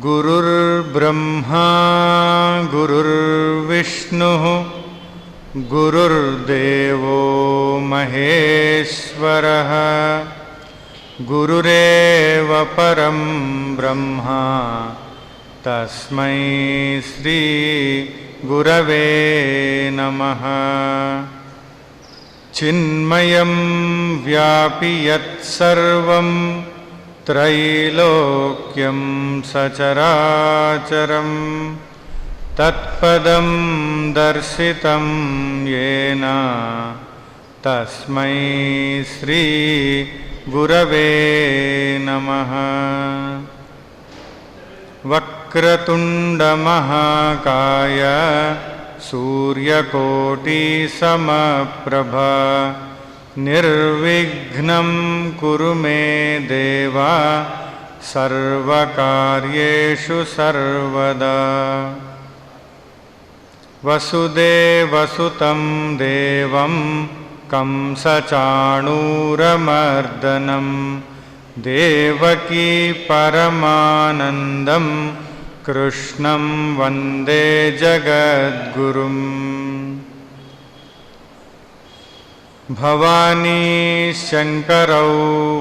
गुरुर्ब्रह्मा गुरुर्विष्णुः गुरुर्देवो महेश्वरः गुरुरेव परं ब्रह्मा तस्मै श्री गुरवे नमः। चिन्मयं व्यापि यत्सर्वं त्रैलोक्यं सचराचरं तत्पदं दर्शितं येन तस्मै श्री गुरवे नमः। वक्रतुण्डमहाकाय सूर्यकोटिसमप्रभ निर्विघ्नं कुरु मे देव सर्वकार्येषु सर्वदा। वसुदेवसुतं देवं कंसचाणूरमर्दनं देवकी परमानन्दं कृष्णं वन्दे जगद्गुरुम्। भवानी शंकरौ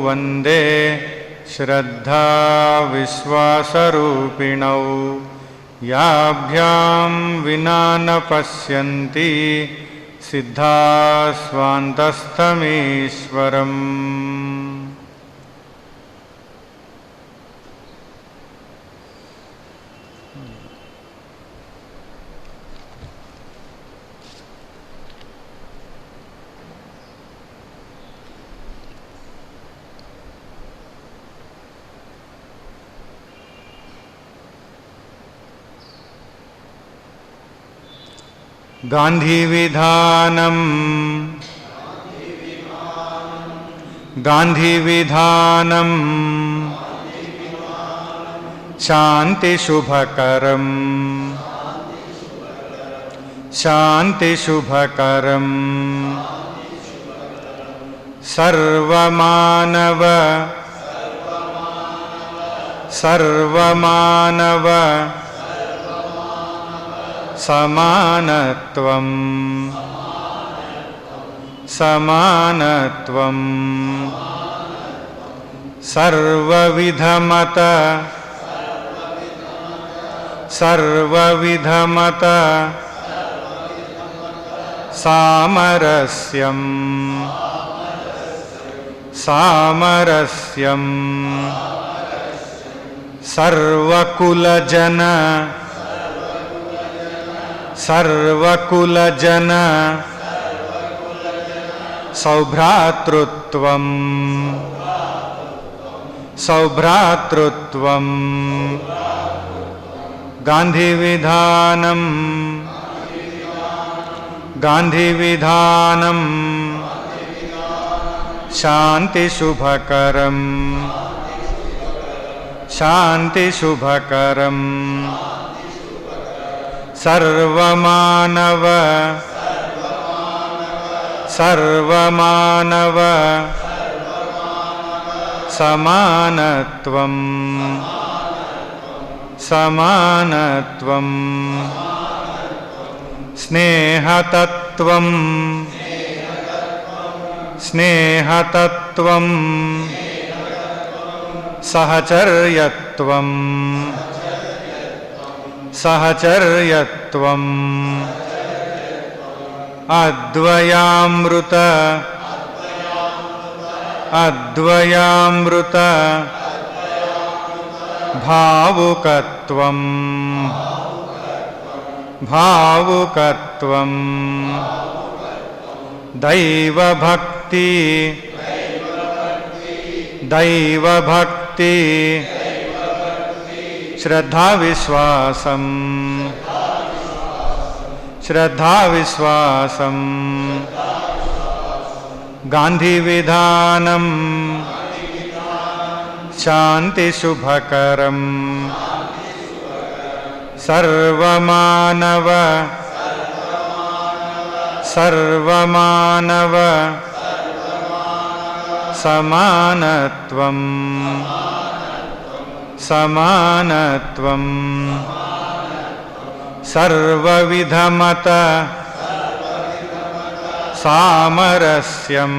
वन्दे श्रद्धा विश्वासरूपिणौ याभ्यां विना न पश्यन्ति सिद्धाः स्वान्तस्थमीश्वरम्। गान्धीविधानं गान्धीविधानं शान्तिशुभकरं शान्तिशुभकरं सर्वमानव सर्वमानव समानत्वं समानत्वं सर्वविधमत सर्वविधमत सामरस्यं सामरस्यं सर्वकुलजन सर्वकुलजन सौभ्रातृत्वं सौभ्रातृत्वं गान्धीविधानं गान्धीविधानं शान्तिशुभकरं शान्तिशुभकरं सर्वमानव सर्वमानव समानत्वं समानत्वं स्नेहतत्वं स्नेहतत्वं सहचर्यत्वं सहचर्यत्वं अद्वयामृत अद्वयामृत भावुकत्वं भावुकत्वं दैवभक्ति दैवभक्ति श्रद्धाविश्वासं श्रद्धाविश्वासं गान्धीविधानं शान्तिशुभकरं सर्वमानव सर्वमानव समानत्वं समानत्वं सर्वविधमत सामरस्यं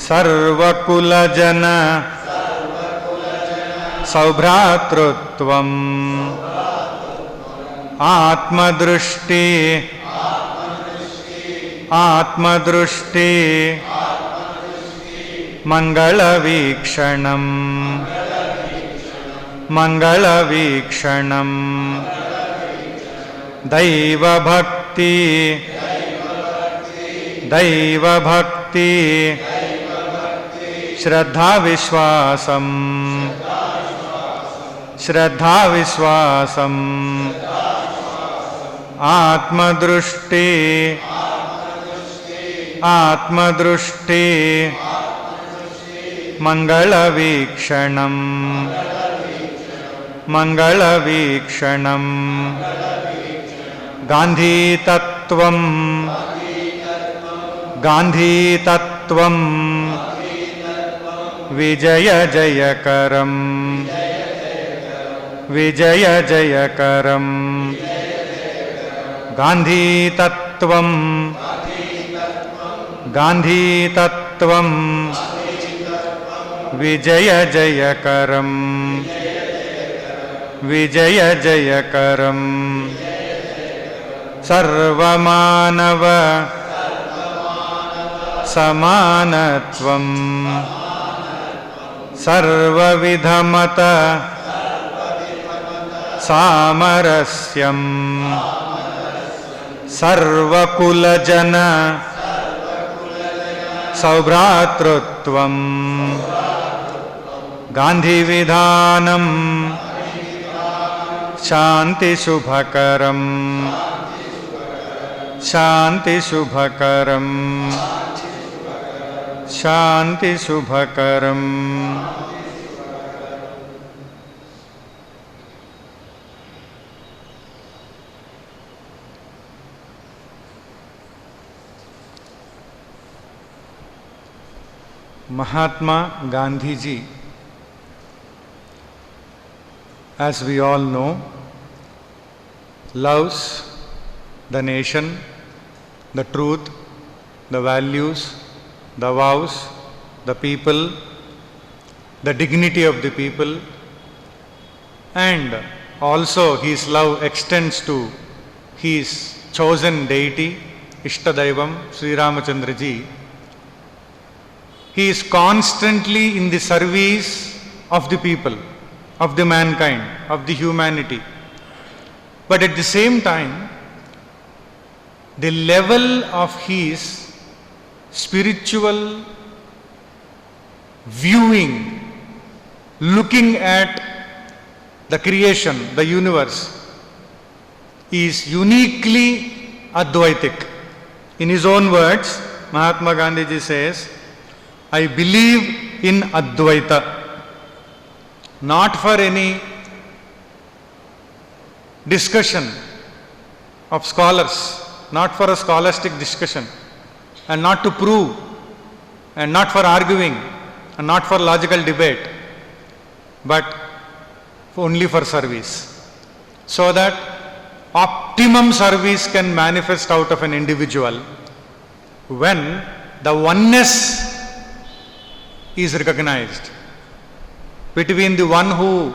सर्वकुलजन सौभ्रातृत्वम् आत्मदृष्टि आत्मदृष्टि मंगलवीक्षणं मंगलवीक्षणं दैवभक्ति दैवभक्ति श्रद्धाविश्वासं श्रद्धाविश्वासं आत्मदृष्टि आत्मदृष्टि मंगलवीक्षणं मंगलवीक्षणं गान्धीतत्त्वं गान्धीतत्त्वं विजयजयकरं विजयजयकरं गान्धीतत्त्वं गान्धीतत्त्वं विजयजयकरं विजयजयकरं सर्वमानव समानत्वं सर्वविधमत सामरस्यं सर्वकुलजन सौभ्रातृत्वं गान्धीविधानं शान्तिशुभकरं शान्तिशुभकरं शान्तिशुभकरम् Mahatma Gandhi ji, as we all know, loves the nation, the truth, the values, the vows, the people, the dignity of the people, and also his love extends to his chosen deity, Ishtadaivam, Sri Ramachandra ji. He is constantly in the service of the people, of the mankind, of the humanity. But at the same time, the level of his spiritual viewing, looking at the creation, the universe, is uniquely Advaitic. In his own words, Mahatma Gandhi ji says, I believe in Advaita, not for any discussion of scholars, not for a scholastic discussion, and not to prove, and not for arguing, and not for logical debate, but only for service, so that optimum service can manifest out of an individual when the oneness is recognized between the one who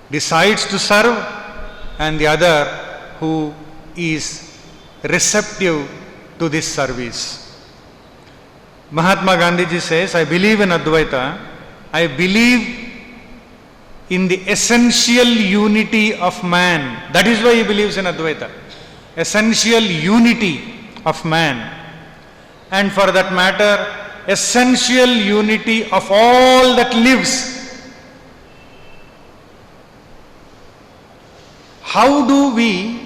decides to serve and the other who is receptive to this service. Mahatma Gandhi ji says, I believe in Advaita, I believe in the essential unity of man. That is why he believes in Advaita. Essential unity of man. And for that matter, essential unity of all that lives. how do we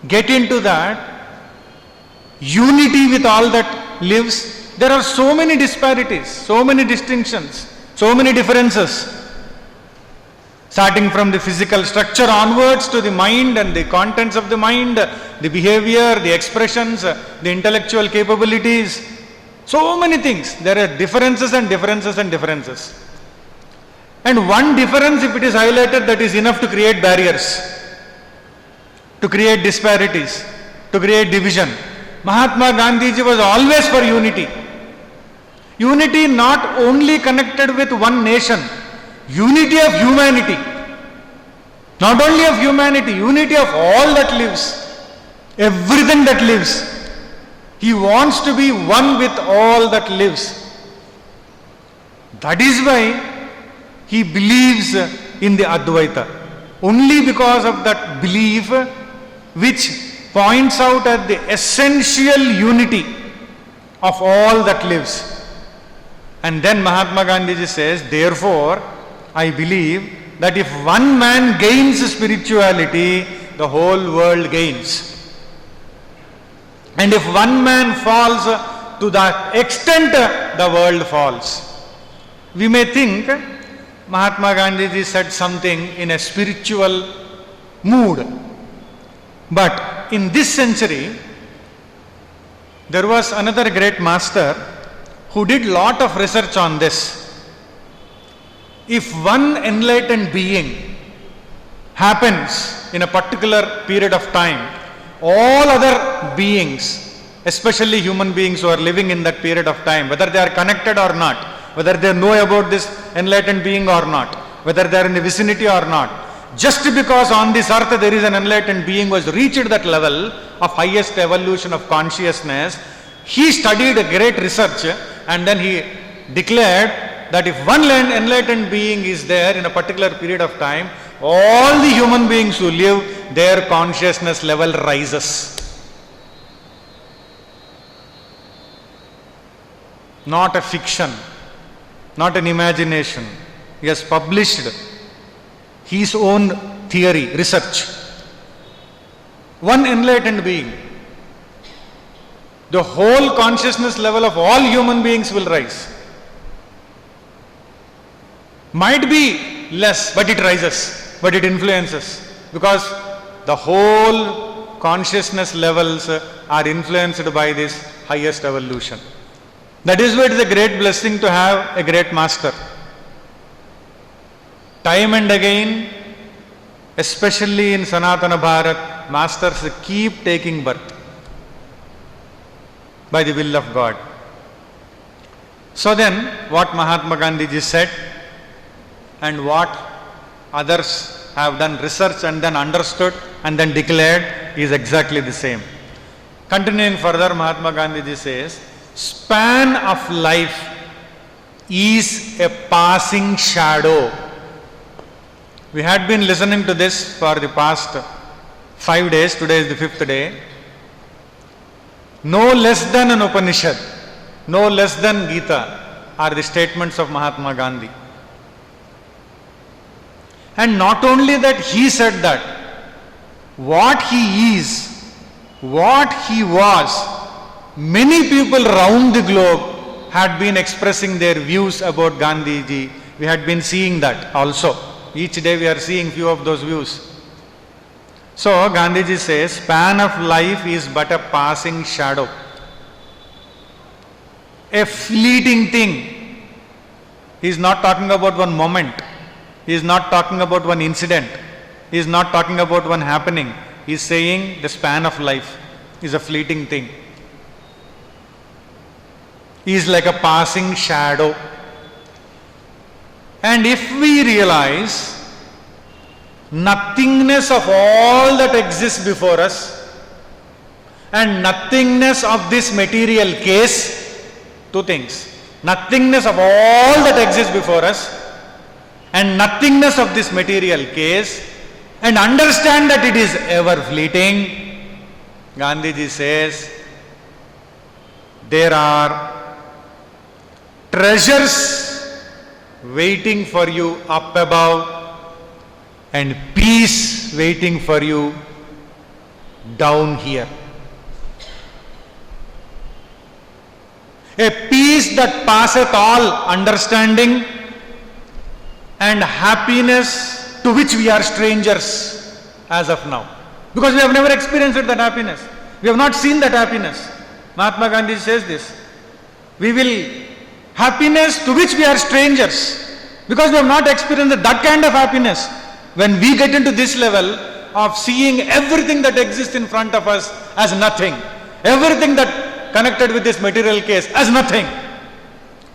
get into that unity with all that lives? There are so many disparities, so many distinctions, so many differences. Starting from the physical structure onwards to the mind and the contents of the mind, the behavior, the expressions, the intellectual capabilities, so many things. There are differences and differences and differences. And one difference, if it is highlighted, that is enough to create barriers, to create disparities, to create division. Mahatma Gandhiji was always for unity. Unity not only connected with one nation, unity of humanity. Not only of humanity, unity of all that lives, everything that lives. He wants to be one with all that lives. That is why he believes in the Advaita. Only because of that belief, which points out at the essential unity of all that lives. And then Mahatma Gandhiji says, therefore, I believe that if one man gains spirituality, the whole world gains. And if one man falls to that extent, the world falls. We may think Mahatma Gandhiji said something in a spiritual mood. But in this century, there was another great master who did lot of research on this. If one enlightened being happens in a particular period of time, all other beings, especially human beings who are living in that period of time, whether they are connected or not, whether they know about this enlightened being or not, whether they are in the vicinity or not, just because on this earth there is an enlightened being who has reached that level of highest evolution of consciousness, he studied a great research and then he declared that if one enlightened being is there in a particular period of time, all the human beings who live, their consciousness level rises. Not a fiction, not an imagination. He has published his own theory, research. One enlightened being, the whole consciousness level of all human beings will rise. Might be less, but it rises, but it influences, because the whole consciousness levels are influenced by this highest evolution. That is why it is a great blessing to have a great master. Time and again, especially in Sanatana Bharat, masters keep taking birth by the will of God. So then, what Mahatma Gandhiji said and what others have done research and then understood and then declared is exactly the same. Continuing further, Mahatma Gandhiji says, span of life is a passing shadow. We had been listening to this for the past 5 days. Today is the 5th day. No less than an Upanishad, no less than Gita are the statements of Mahatma Gandhi. And not only that, he said that what he is, what he was, many people round the globe had been expressing their views about Gandhiji. We had been seeing that also. Each day we are seeing few of those views. So Gandhiji says, span of life is but a passing shadow, a fleeting thing. He is not talking about one moment. He is not talking about one incident. He is not talking about one happening. He is saying the span of life is a fleeting thing. He is like a passing shadow. And if we realize nothingness of all that exists before us and nothingness of this material case, two things. Nothingness of all that exists before us and nothingness of this material case, and understand that it is ever fleeting, Gandhiji says, there are treasures waiting for you up above and peace waiting for you down here. A peace that passeth all understanding and happiness to which we are strangers as of now. Because we have never experienced that happiness. We have not seen that happiness. Mahatma Gandhi says this. We will happiness to which we are strangers. Because we have not experienced that kind of happiness. When we get into this level of seeing everything that exists in front of us as nothing, everything that connected with this material case as nothing.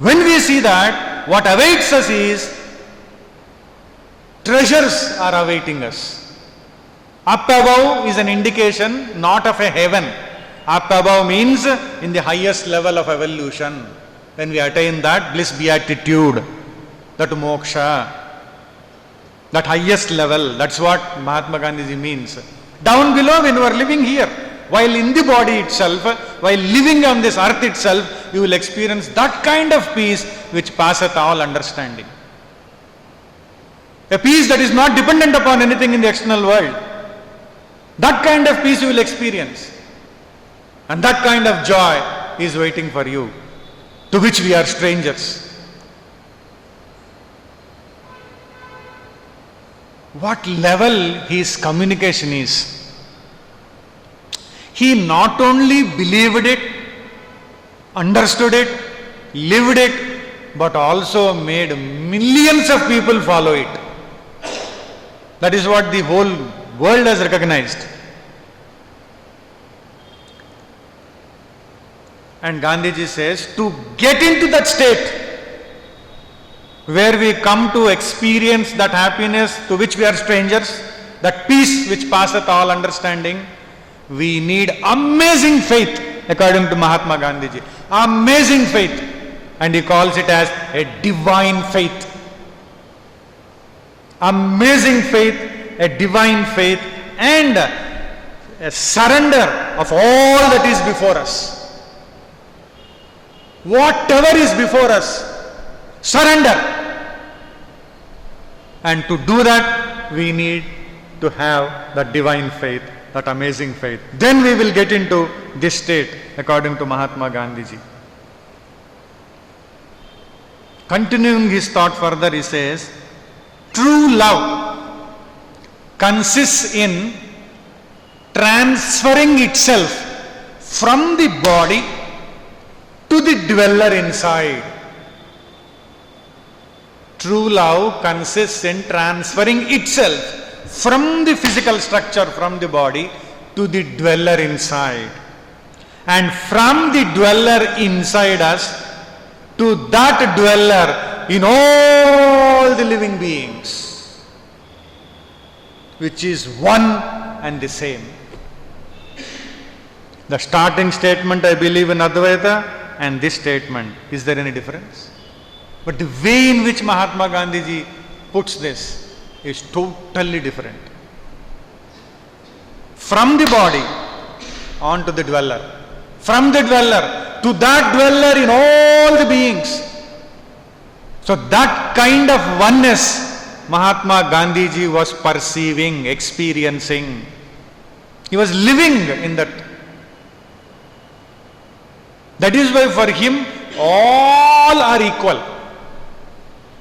When we see that, what awaits us is treasures are awaiting us. Up above is an indication not of a heaven. Up above means in the highest level of evolution. When we attain that bliss beatitude, that moksha, that highest level, that's what Mahatma Gandhi means. Down below, when you are living here, while in the body itself, while living on this earth itself, you will experience that kind of peace which passeth all understanding. A peace that is not dependent upon anything in the external world. That kind of peace you will experience. And that kind of joy is waiting for you, to which we are strangers. What level his communication is. He not only believed it, understood it, lived it, but also made millions of people follow it. That is what the whole world has recognized. And Gandhiji says, to get into that state where we come to experience that happiness to which we are strangers, that peace which passeth all understanding, we need amazing faith, according to Mahatma Gandhiji. Amazing faith. And he calls it as a divine faith. Amazing faith, a divine faith, and a surrender of all that is before us. Whatever is before us, surrender. And to do that, we need to have that divine faith, that amazing faith. Then we will get into this state, according to Mahatma Gandhiji. Continuing his thought further, he says, true love consists in transferring itself from the body to the dweller inside. True love consists in transferring itself from the physical structure, from the body, to the dweller inside. And from the dweller inside us, to that dweller in all the living beings, which is one and the same. The starting statement, I believe in Advaita, and this statement, is there any difference? But the way in which Mahatma Gandhiji puts this is totally different. From the body on to the dweller. From the dweller to that dweller in all the beings. So that kind of oneness Mahatma Gandhiji was perceiving, experiencing. He was living in that. That is why for him all are equal.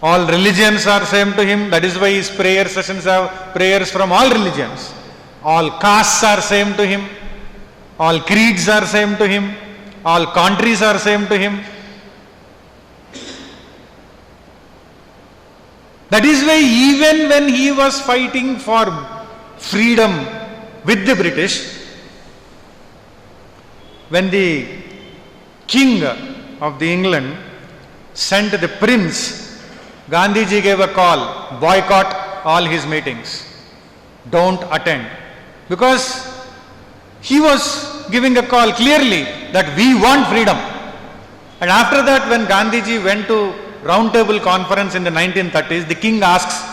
All religions are same to him. That is why his prayer sessions have prayers from all religions. All castes are same to him. All creeds are same to him. All countries are same to him. That is why even when he was fighting for freedom with the British, when the king of the England sent the prince, Gandhiji gave a call, boycott all his meetings. Don't attend. Because he was giving a call clearly that we want freedom. And after that, when Gandhiji went to Round Table Conference in the 1930s, the king asks,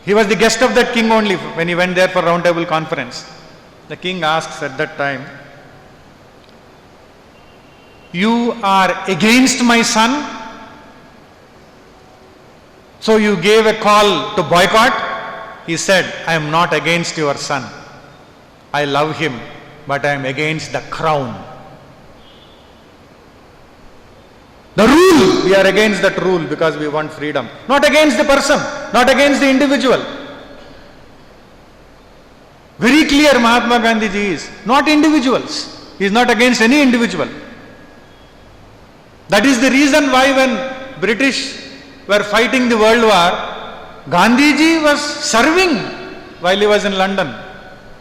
he was the guest of that king only when he went there for Round Table Conference. The king asks at that time, you are against my son? So you gave a call to boycott? he said, I am not against your son. I love him, but I am against the crown. The rule, we are against that rule because we want freedom. Not against the person, not against the individual. Very clear Mahatma Gandhi ji is, not individuals. He is not against any individual. That is the reason why when British were fighting the world war, Gandhi ji was serving while he was in London.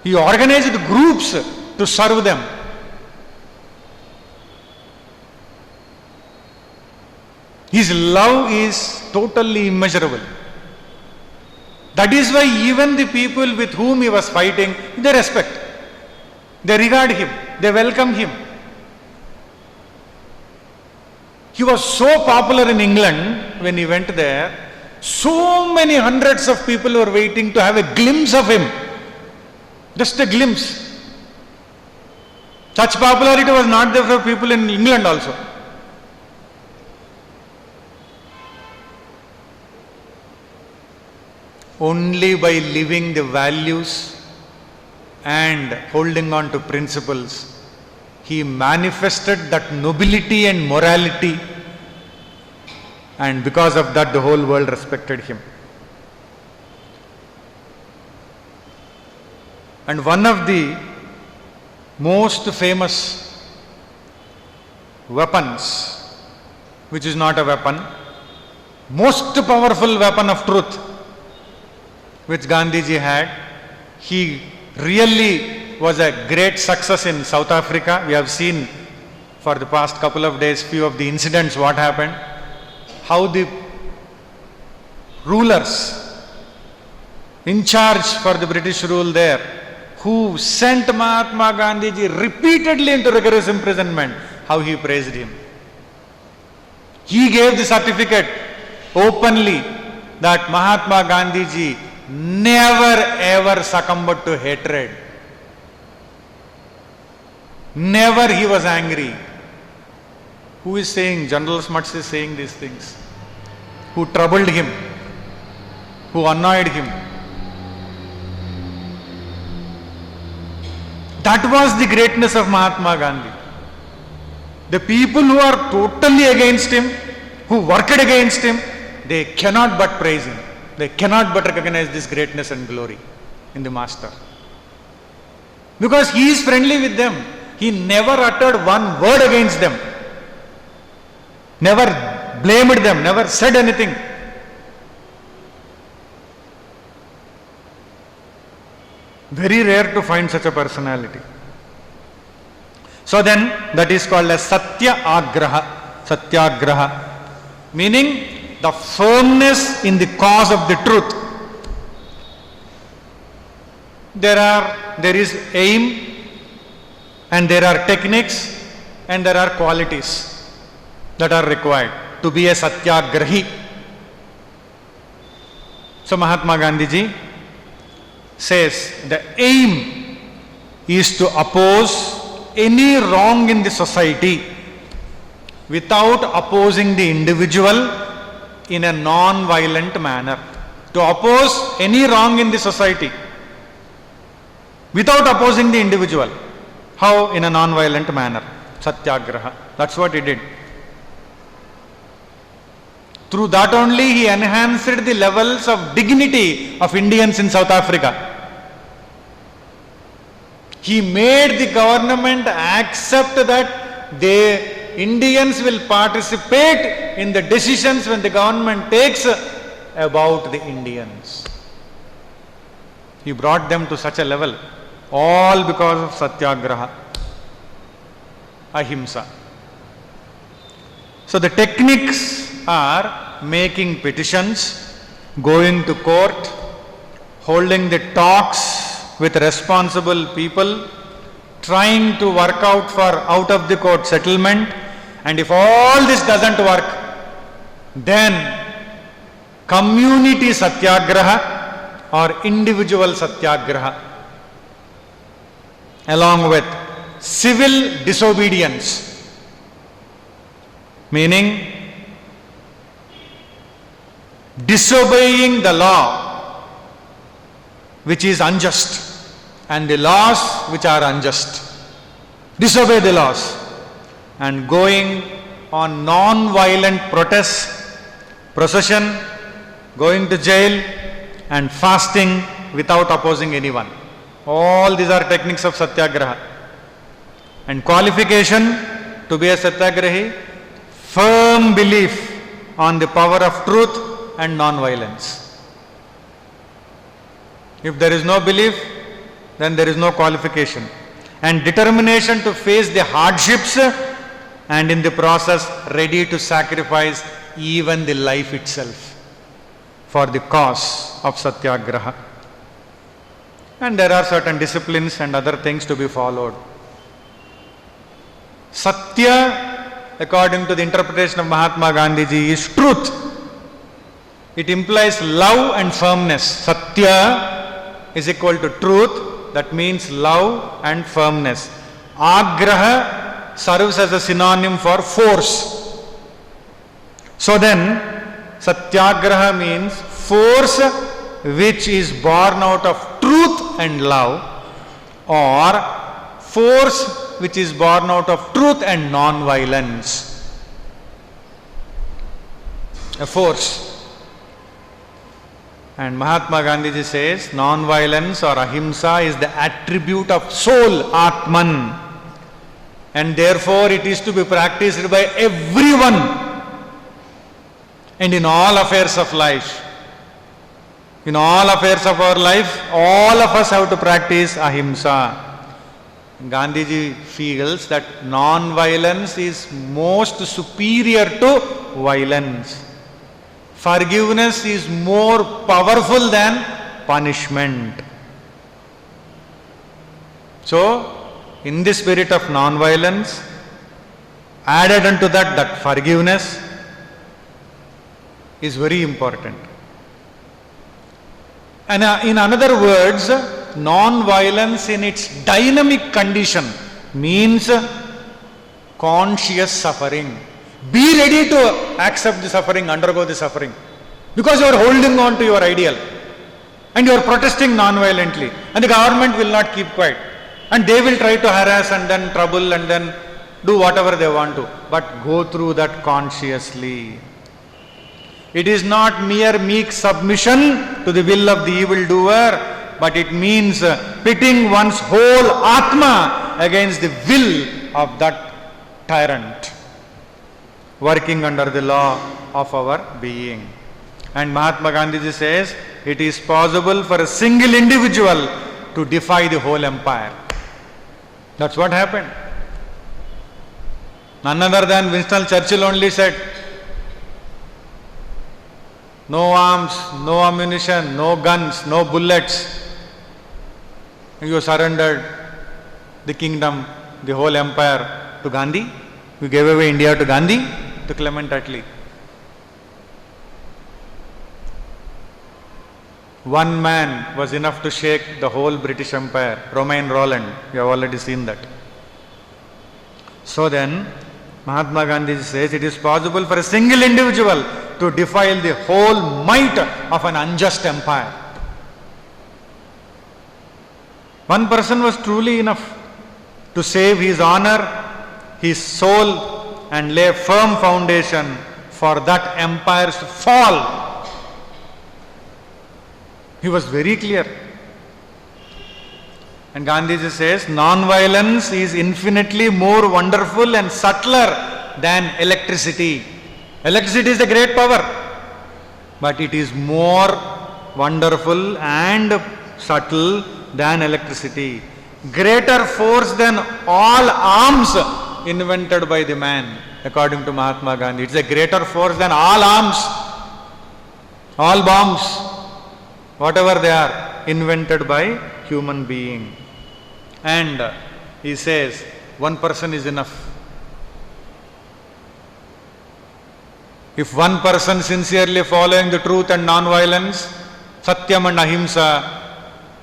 He organized groups to serve them. His love is totally immeasurable. That is why even the people with whom he was fighting, they respect. They regard him. They welcome him. He was so popular in England when he went there. So many hundreds of people were waiting to have a glimpse of him. Just a glimpse. Such popularity was not there for people in England also. Only by living the values and holding on to principles, he manifested that nobility and morality, and because of that the whole world respected him. And one of the most famous weapons, which is not a weapon, most powerful weapon of truth, which Gandhiji had, he really was a great success in South Africa. We have seen for the past couple of days few of the incidents what happened, how the rulers in charge for the British rule there, who sent Mahatma Gandhiji repeatedly into rigorous imprisonment, how he praised him. He gave the certificate openly that Mahatma Gandhiji never ever succumbed to hatred. Never he was angry. Who is saying? General Smuts is saying these things. Who troubled him? Who annoyed him? That was the greatness of Mahatma Gandhi. The people who are totally against him, who worked against him, they cannot but praise him. They cannot but recognize this greatness and glory in the Master. Because he is friendly with them. He never uttered one word against them. Never blamed them, never said anything. Very rare to find such a personality. So then, that is called as Satya Agraha. Satyagraha. Meaning, the firmness in the cause of the truth. There is aim, and there are techniques, and there are qualities that are required to be a Satyagrahi. So Mahatma Gandhiji says the aim is to oppose any wrong in the society without opposing the individual in a non-violent manner. To oppose any wrong in the society without opposing the individual. How? In a non-violent manner. Satyagraha. That's what he did. Through that only he enhanced the levels of dignity of Indians in South Africa. He made the government accept that the Indians will participate in the decisions when the government takes about the Indians. He brought them to such a level, all because of Satyagraha, Ahimsa. So the techniques are making petitions, going to court, holding the talks with responsible people, trying to work out for out of the court settlement, and if all this doesn't work, then community Satyagraha or individual Satyagraha, along with civil disobedience, meaning disobeying the law which is unjust and the laws which are unjust. Disobey the laws. And going on non-violent protests, procession, going to jail and fasting without opposing anyone. All these are techniques of satyagraha. And qualification to be a satyagrahi, firm belief on the power of truth and non-violence. If there is no belief, then there is no qualification. And determination to face the hardships and in the process ready to sacrifice even the life itself for the cause of satyagraha. And there are certain disciplines and other things to be followed. Satya, according to the interpretation of Mahatma Gandhiji, is truth. It implies love and firmness. Satya is equal to truth, that means love and firmness. Agraha serves as a synonym for force. So then, satyagraha means force which is born out of truth and love, or force which is born out of truth and non-violence. A force. And Mahatma Gandhiji says, non-violence or ahimsa is the attribute of soul, Atman. And therefore it is to be practiced by everyone and in all affairs of life. In all affairs of our life, all of us have to practice ahimsa. Gandhiji feels that non-violence is most superior to violence. Forgiveness is more powerful than punishment. So, in the spirit of non-violence, added unto that forgiveness is very important. And in other words, non-violence in its dynamic condition means conscious suffering. Be ready to accept the suffering, undergo the suffering, because you are holding on to your ideal and you are protesting non-violently, and the government will not keep quiet and they will try to harass and then trouble and then do whatever they want to, but go through that consciously. It is not mere meek submission to the will of the evildoer, but it means pitting one's whole Atma against the will of that tyrant, working under the law of our being. And Mahatma Gandhiji says, it is possible for a single individual to defy the whole empire. That's what happened. None other than Winston Churchill only said, no arms, no ammunition, no guns, no bullets. You surrendered the kingdom, the whole empire to Gandhi. You gave away India to Gandhi, to Clement Attlee. One man was enough to shake the whole British Empire, Romain Rolland. You have already seen that. So then, Mahatma Gandhi says it is possible for a single individual to defy the whole might of an unjust empire. One person was truly enough to save his honor, his soul, and lay a firm foundation for that empire's fall. He was very clear. And Gandhiji says, non-violence is infinitely more wonderful and subtler than electricity. Electricity is a great power, but it is more wonderful and subtle than electricity. Greater force than all arms invented by the man, according to Mahatma Gandhi. It's a greater force than all arms, all bombs, whatever they are, invented by human being. And he says, one person is enough. If one person sincerely following the truth and non-violence, Satyam and Ahimsa,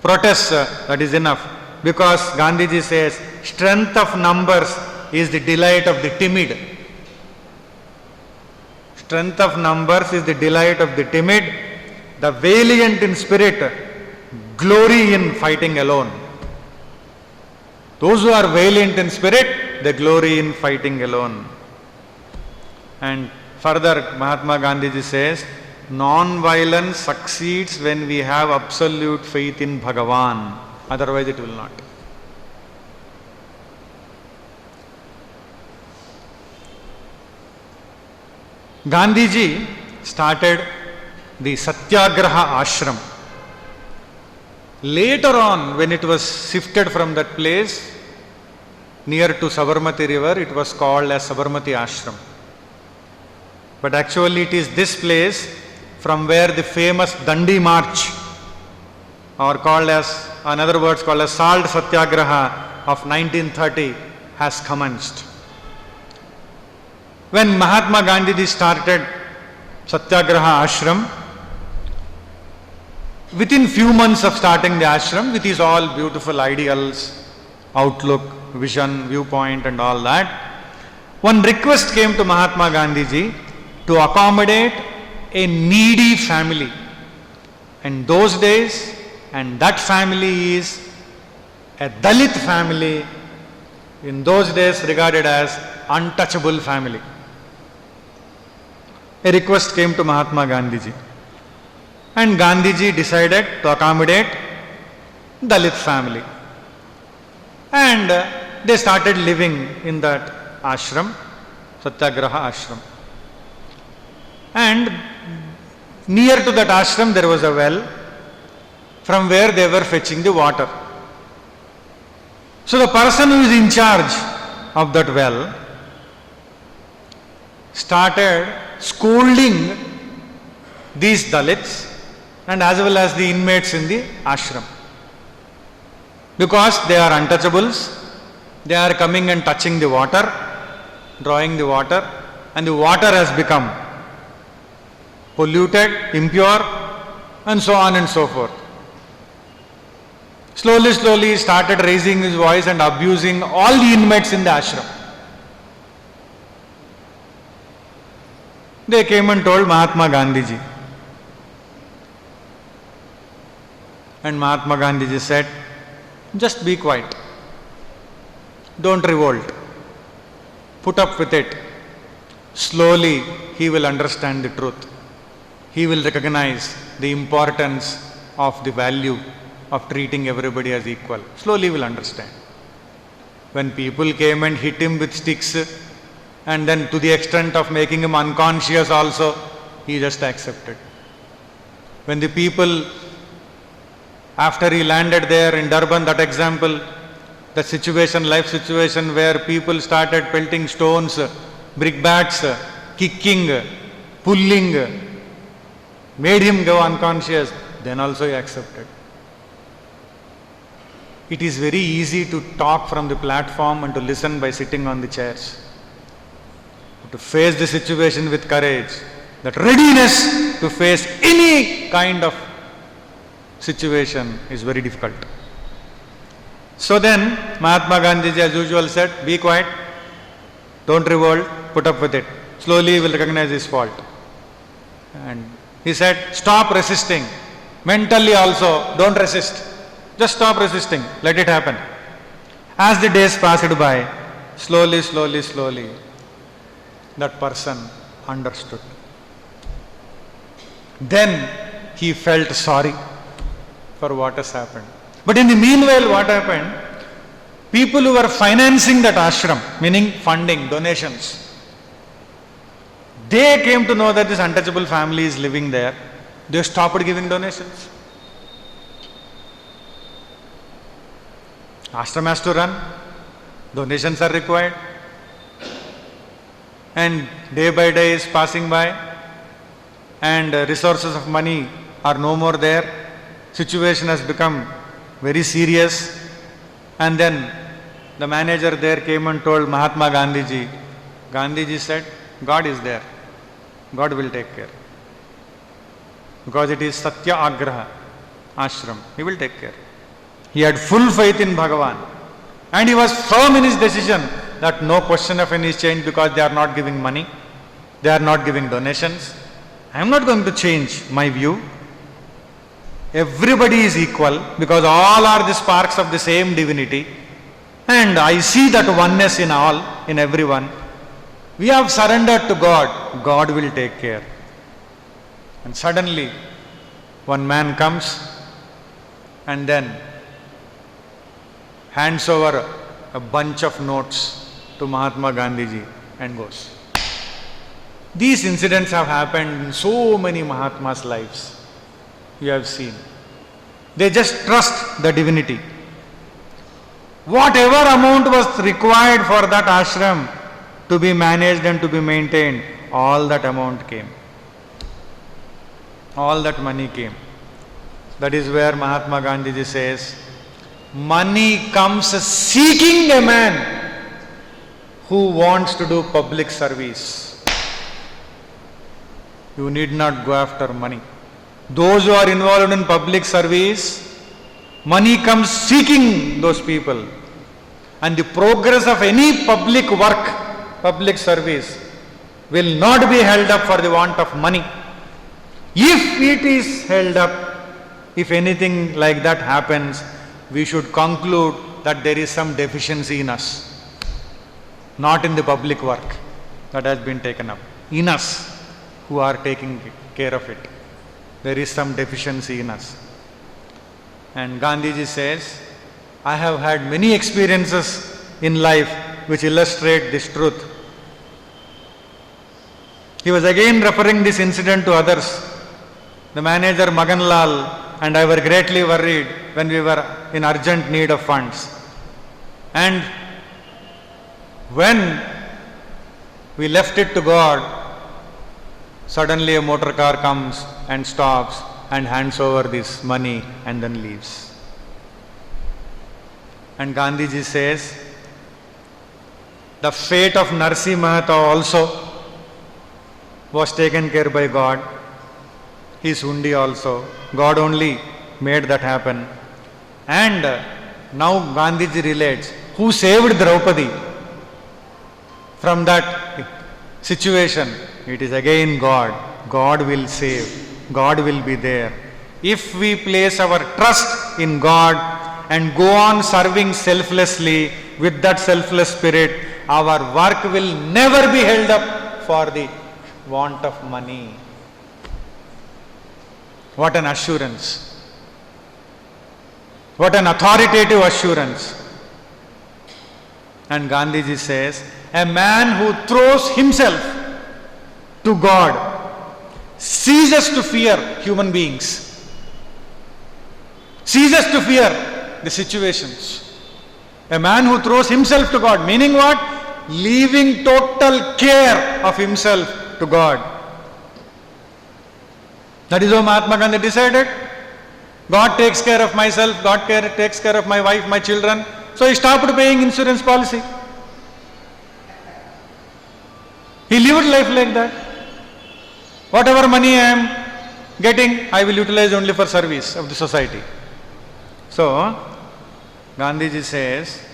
protests, that is enough. Because Gandhiji says, strength of numbers is the delight of the timid. Strength of numbers is the delight of the timid. The valiant in spirit glory in fighting alone. Those who are valiant in spirit, they glory in fighting alone. And further, Mahatma Gandhiji says, non-violence succeeds when we have absolute faith in Bhagavan. Otherwise it will not. Gandhiji started the Satyagraha Ashram. Later on, when it was shifted from that place near to Sabarmati river, it was called as Sabarmati Ashram. But actually it is this place from where the famous Dandi March, or called as, in other words called as Salt Satyagraha of 1930, has commenced. When Mahatma Gandhiji started Satyagraha Ashram, within few months of starting the ashram, with his all beautiful ideals, outlook, vision, viewpoint and all that, one request came to Mahatma Gandhiji to accommodate a needy family. And those days, and that family is a Dalit family, in those days regarded as untouchable family. A request came to Mahatma Gandhiji. And Gandhiji decided to accommodate Dalit family. And they started living in that ashram, Satyagraha Ashram. And near to that ashram there was a well from where they were fetching the water. So the person who is in charge of that well started scolding these Dalits and as well as the inmates in the ashram, because they are untouchables. They are coming and touching the water, drawing the water, and the water has become polluted, impure, and so on and so forth. Slowly he started raising his voice and abusing all the inmates in the ashram. They came and told Mahatma Gandhiji. And Mahatma Gandhiji said, just be quiet. Don't revolt. Put up with it. Slowly he will understand the truth. He will recognize the importance of the value of treating everybody as equal. Slowly he will understand. When people came and hit him with sticks, and then to the extent of making him unconscious also, he just accepted. When the people, after he landed there in Durban, that example, the situation, life situation where people started pelting stones, brickbats, kicking, pulling, made him go unconscious, then also he accepted. It is very easy to talk from the platform and to listen by sitting on the chairs. To face the situation with courage, that readiness to face any kind of situation is very difficult. So then Mahatma Gandhiji as usual said, be quiet, don't revolt, put up with it. Slowly he will recognize his fault. And he said, stop resisting. Mentally also, don't resist. Just stop resisting, let it happen. As the days passed by, slowly, that person understood. Then he felt sorry for what has happened. But in the meanwhile, what happened? People who were financing that ashram, meaning funding, donations, they came to know that this untouchable family is living there. They stopped giving donations. Ashram has to run. Donations are required. And day by day is passing by, and resources of money are no more there. Situation has become very serious. And then the manager there came and told Mahatma Gandhiji. Gandhiji said, God is there. God will take care. Because it is Satya Agraha Ashram. He will take care. He had full faith in Bhagavan. And he was firm in his decision that no question of any change, because they are not giving money, they are not giving donations. I am not going to change my view. everybody is equal because all are the sparks of the same divinity, and I see that oneness in all, in everyone. We have surrendered to God, God will take care. And suddenly, one man comes and then hands over a bunch of notes to Mahatma Gandhiji and goes. These incidents have happened in so many Mahatmas' lives. You have seen. They just trust the divinity. Whatever amount was required for that ashram to be managed and to be maintained, all that amount came. All that money came. That is where Mahatma Gandhiji says, money comes seeking a man who wants to do public service. You need not go after money. Those who are involved in public service, money comes seeking those people. And the progress of any public work, public service, will not be held up for the want of money. If it is held up, if anything like that happens, we should conclude that there is some deficiency in us, not in the public work that has been taken up. In us, who are taking care of it, there is some deficiency in us. And Gandhiji says, I have had many experiences in life which illustrate this truth. He was again referring this incident to others. The manager Magan Lal and I were greatly worried when we were in urgent need of funds. And when we left it to God, suddenly a motor car comes and stops and hands over this money and then leaves. And Gandhiji says, the fate of Narsi Mahata also was taken care by God. His hundi also. God only made that happen. And now Gandhiji relates, who saved Draupadi from that situation? It is again God. God will save. God will be there. If we place our trust in God and go on serving selflessly with that selfless spirit, our work will never be held up for the want of money. What an assurance. What an authoritative assurance. And Gandhiji says, a man who throws himself to God ceases to fear human beings, ceases to fear the situations. A man who throws himself to God, meaning what? Leaving total care of himself to God. That is how Mahatma Gandhi decided. God takes care of myself, God takes care of my wife, my children. So he stopped paying insurance policy. He lived life like that. Whatever money I am getting, I will utilize only for service of the society. So, Gandhiji says,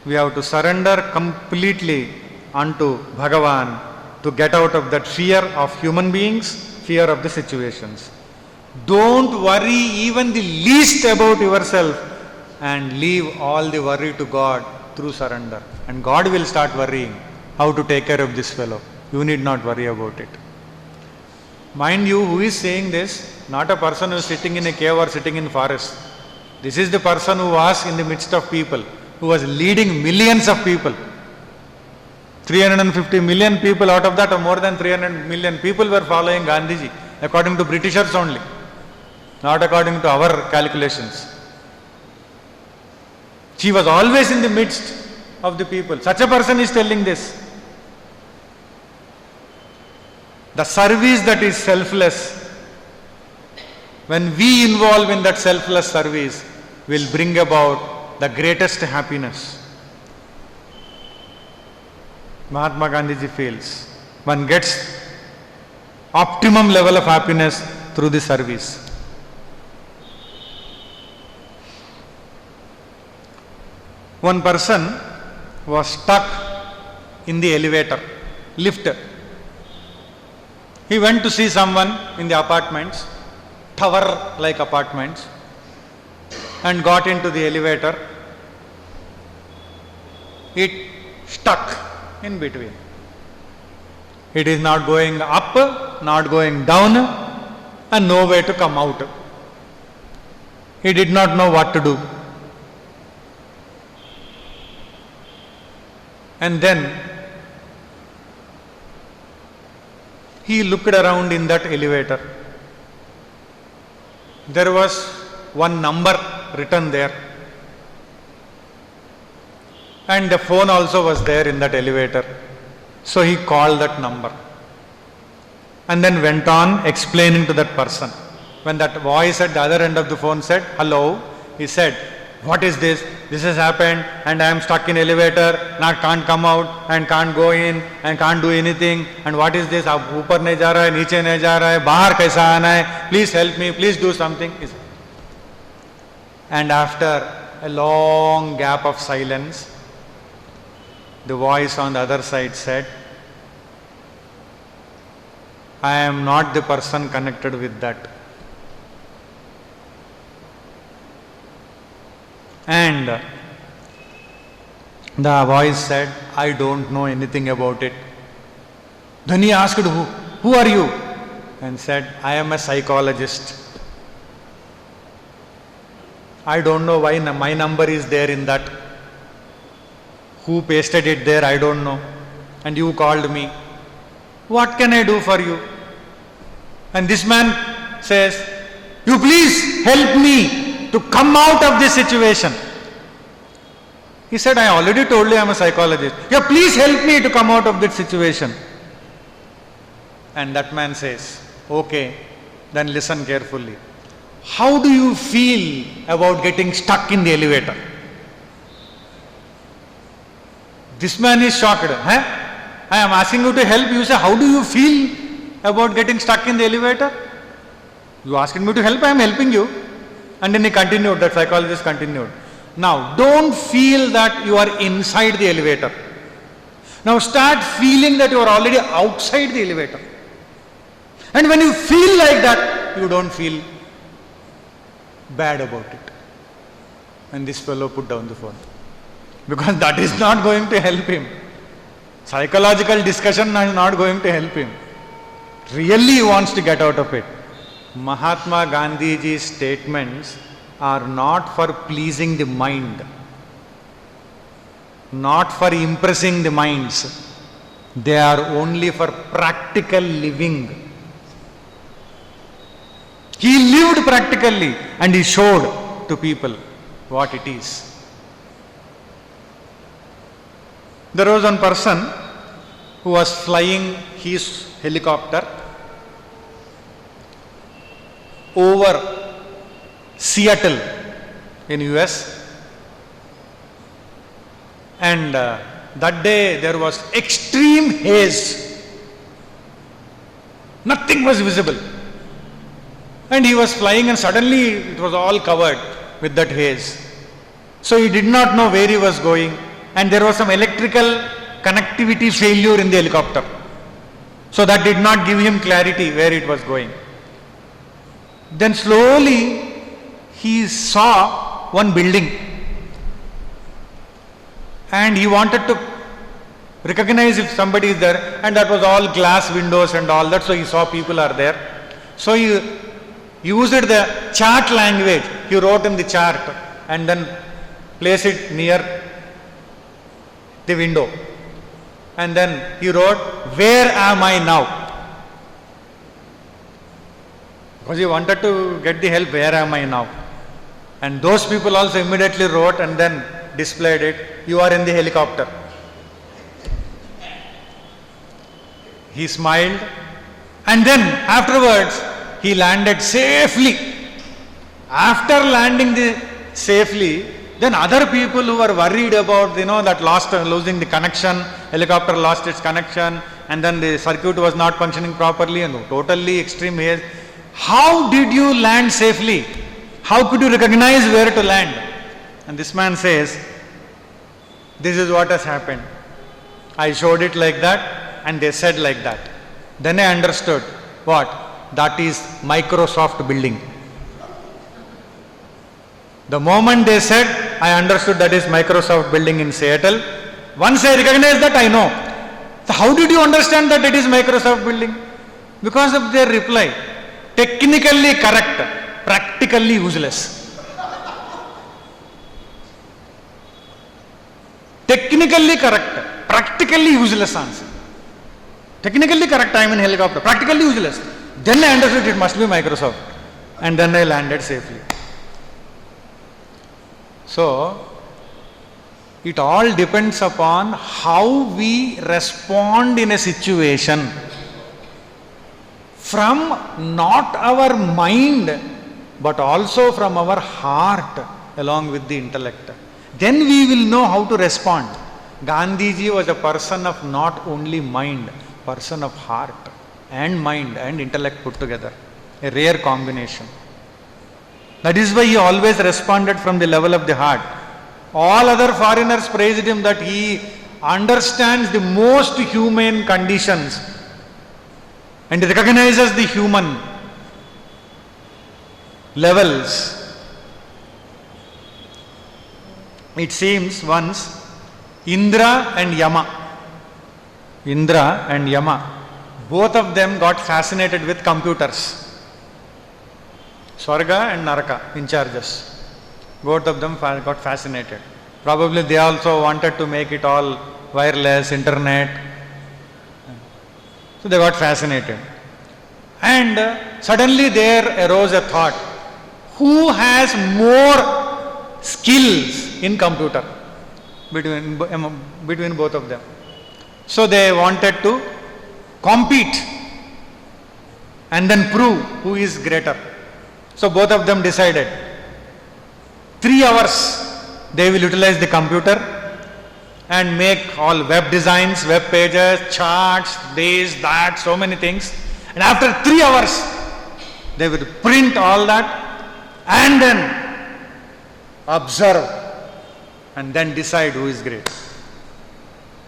we have to surrender completely unto Bhagavan to get out of that fear of human beings, fear of the situations. Don't worry even the least about yourself and leave all the worry to God through surrender. And God will start worrying how to take care of this fellow. You need not worry about it. Mind you, who is saying this? Not a person who is sitting in a cave or sitting in forest. This is the person who was in the midst of people, who was leading millions of people. 350 million people, out of that more than 300 million people were following Gandhiji, according to Britishers only, not according to our calculations. He was always in the midst of the people. Such a person is telling this. The service that is selfless, when we involve in that selfless service, will bring about the greatest happiness. Mahatma Gandhiji feels one gets optimum level of happiness through the service. One person was stuck in the elevator, lift. He went to see someone in the apartments. tower-like apartments, and got into the elevator. It stuck in between. It is not going up, not going down, and no way to come out. He did not know what to do. And then he looked around in that elevator. There was one number written there, and the phone also was there in that elevator. So he called that number and then went on explaining to that person. When that voice at the other end of the phone said, "Hello," he said, "What is this? This has happened and I am stuck in elevator and I can't come out and can't go in and can't do anything. And what is this? Ab upar nahi ja raha hai, niche nahi ja raha hai, bahar kaisa aana hai? Please help me, please do something." And after a long gap of silence, the voice on the other side said, "I am not the person connected with that." And the voice said, "I don't know anything about it." Then he asked, Who are you?" And said, "I am a psychologist. I don't know why my number is there in that. Who pasted it there, I don't know. And you called me. What can I do for you?" And this man says, "You please help me to come out of this situation." He said, "I already told you I am a psychologist." "Yeah, please help me to come out of that situation." And that man says, "Okay, then listen carefully. How do you feel about getting stuck in the elevator?" This man is shocked. "Huh? I am asking you to help. You say, how do you feel about getting stuck in the elevator? You asking me to help, I am helping you." And then he continued, that psychologist continued. "Now, don't feel that you are inside the elevator. Now start feeling that you are already outside the elevator. And when you feel like that, you don't feel bad about it." And this fellow put down the phone, because that is not going to help him. Psychological discussion is not going to help him. Really he wants to get out of it. Mahatma Gandhiji's statements are not for pleasing the mind, not for impressing the minds. They are only for practical living. He lived practically and he showed to people what it is. There was one person who was flying his helicopter over Seattle in US, and that day there was extreme haze. Nothing was visible. And he was flying and suddenly it was all covered with that haze. So he did not know where he was going, and there was some electrical connectivity failure in the helicopter. So that did not give him clarity where it was going. Then slowly he saw one building and he wanted to recognize if somebody is there, and that was all glass windows and all that, so he saw people are there. So he used the chart language. He wrote in the chart and then placed it near the window, and then he wrote, "Where am I now?" Because he wanted to get the help, "Where am I now?" And those people also immediately wrote and then displayed it, "You are in the helicopter." He smiled, and then afterwards he landed safely. After landing safely, then other people who were worried about, that losing the connection, helicopter lost its connection, and then the circuit was not functioning properly and totally extreme haze. "How did you land safely? How could you recognize where to land?" And this man says, "This is what has happened. I showed it like that and they said like that. Then I understood what? That is Microsoft building." The moment they said, I understood that is Microsoft building in Seattle. Once I recognized that, I know. So how did you understand that it is Microsoft building? Because of their reply. Technically correct, practically useless. Technically correct, practically useless answer. Technically correct, I am in helicopter. Practically useless. Then I understood it must be Microsoft. And then I landed safely. So, it all depends upon how we respond in a situation. From not our mind, but also from our heart, along with the intellect. Then we will know how to respond. Gandhiji was a person of not only mind, person of heart and mind and intellect put together. A rare combination. That is why he always responded from the level of the heart. All other foreigners praised him that he understands the most humane conditions and recognizes the human levels. It seems once Indra and Yama, both of them got fascinated with computers. Swarga and Naraka in charges. Both of them got fascinated. Probably they also wanted to make it all wireless, internet. So they got fascinated. And suddenly there arose a thought, who has more skills in computer between both of them? So they wanted to compete and then prove who is greater. So both of them decided 3 hours they will utilize the computer and make all web designs, web pages, charts, this, that, so many things. And after 3 hours they will print all that and then observe and then decide who is great.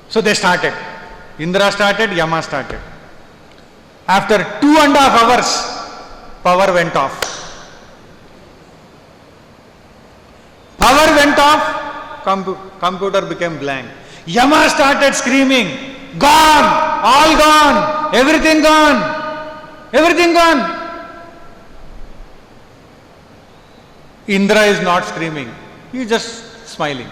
So they started. Indra started, Yama started. After 2.5 hours, power went off. Power went off, computer became blank. Yama started screaming, gone, all gone, everything gone, everything gone. Indra is not screaming, he is just smiling.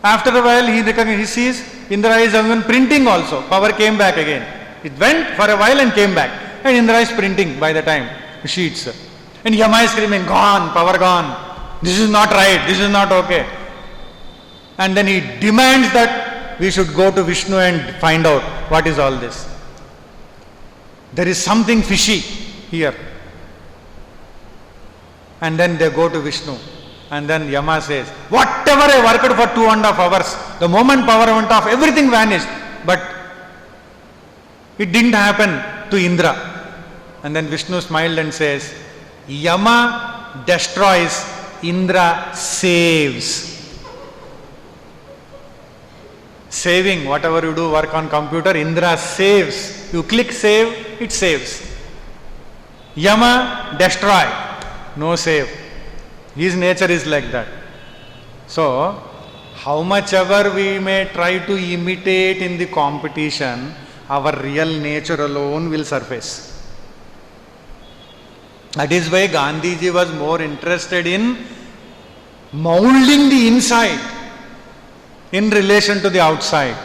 After a while he sees Indra is even printing also, power came back again. It went for a while and came back. And Indra is printing by the time, sheets. And Yama is screaming, gone, power gone. This is not right, this is not okay. And then he demands that we should go to Vishnu and find out what is all this. There is something fishy here. And then they go to Vishnu. And then Yama says, whatever I worked for 2.5 hours, the moment power went off, everything vanished. But it didn't happen to Indra. And then Vishnu smiled and says, Yama destroys, Indra saves. Saving, whatever you do, work on computer, Indra saves. You click save, it saves. Yama, destroy, no save. His nature is like that. So, how much ever we may try to imitate in the competition, our real nature alone will surface. That is why Gandhiji was more interested in molding the inside in relation to the outside.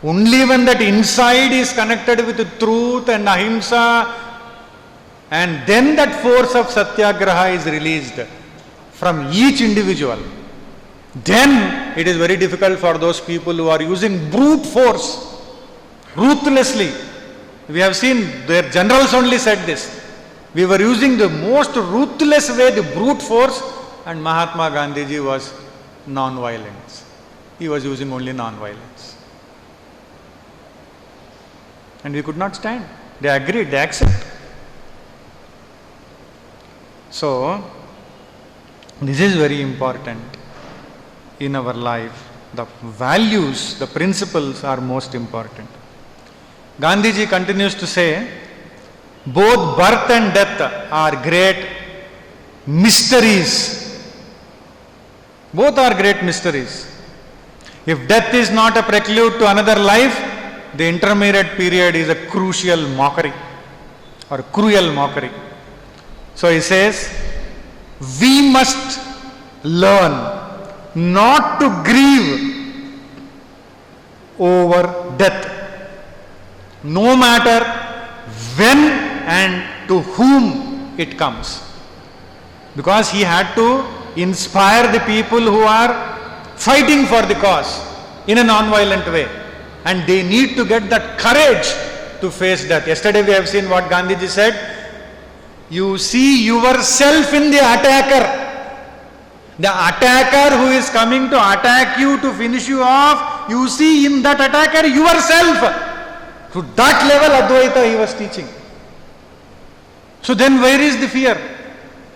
Only when that inside is connected with the truth and ahimsa, and then that force of satyagraha is released from each individual, then it is very difficult for those people who are using brute force, ruthlessly. We have seen their generals only said this. We were using the most ruthless way, the brute force, and Mahatma Gandhiji was non-violence. He was using only non-violence. And we could not stand. They agreed, they accept. So, this is very important in our life. The values, the principles are most important. Gandhiji continues to say, both birth and death are great mysteries Both are great mysteries. If death is not a prelude to another life, the intermediate period is a crucial mockery or cruel mockery. So he says, we must learn not to grieve over death, no matter when and to whom it comes. Because he had to inspire the people who are fighting for the cause in a non-violent way. And they need to get that courage to face death. Yesterday we have seen what Gandhiji said. You see yourself in the attacker. The attacker who is coming to attack you, to finish you off, you see in that attacker yourself. To that level Advaita he was teaching. So then where is the fear?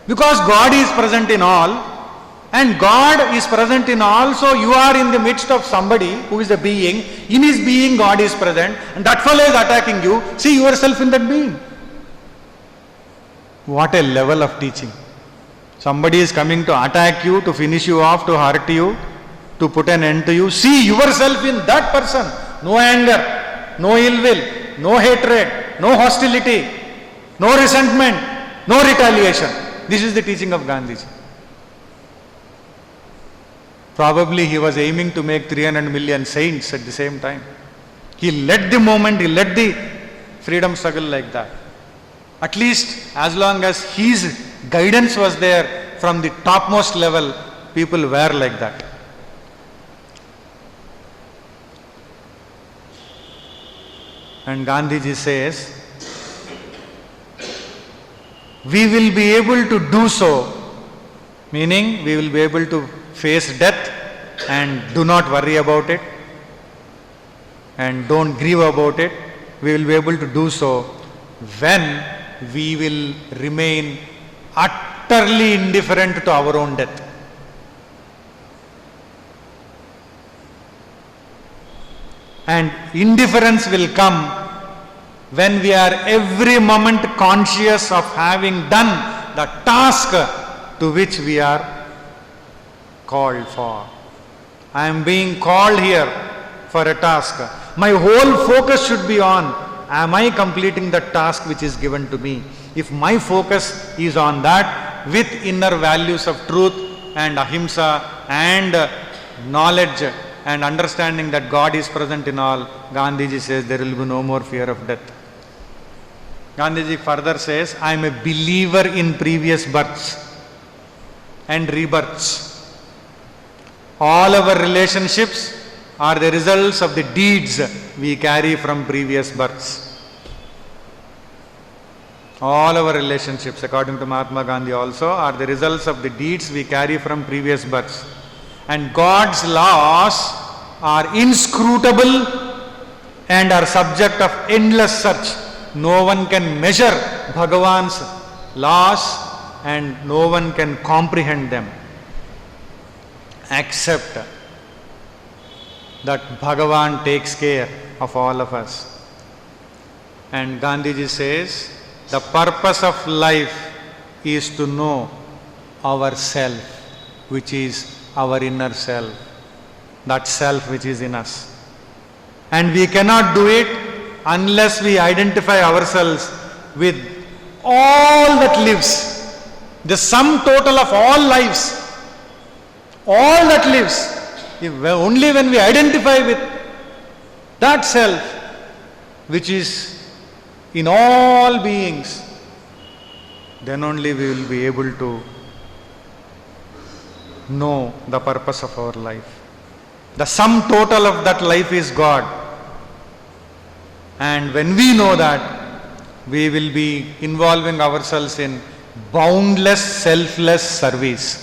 Because God is present in all. And God is present in all, so you are in the midst of somebody who is a being. In his being, God is present, and that fellow is attacking you. See yourself in that being. What a level of teaching. Somebody is coming to attack you, to finish you off, to hurt you, to put an end to you. See yourself in that person. No anger, no ill will, no hatred, no hostility, no resentment, no retaliation. This is the teaching of Gandhiji. Probably he was aiming to make 300 million saints at the same time. He led the movement, he led the freedom struggle like that. At least as long as his guidance was there from the topmost level, people were like that. And Gandhiji says, we will be able to do so, meaning we will be able to face death and do not worry about it and don't grieve about it. We will be able to do so when we will remain utterly indifferent to our own death. And indifference will come when we are every moment conscious of having done the task to which we are called for. I am being called here for a task. My whole focus should be on, am I completing the task which is given to me? If my focus is on that, with inner values of truth and ahimsa and knowledge and understanding that God is present in all, Gandhiji says there will be no more fear of death. Gandhiji further says, I am a believer in previous births and rebirths. All our relationships are the results of the deeds we carry from previous births. All our relationships, according to Mahatma Gandhi also, are the results of the deeds we carry from previous births. And God's laws are inscrutable and are subject of endless search. No one can measure Bhagavan's laws and no one can comprehend them, except that Bhagavan takes care of all of us. And Gandhiji says, the purpose of life is to know ourself, which is our inner self, that self which is in us. And we cannot do it unless we identify ourselves with all that lives, the sum total of all lives, all that lives. Only when we identify with that self which is in all beings, then only we will be able to know the purpose of our life. The sum total of that life is God. And when we know that, we will be involving ourselves in boundless, selfless service.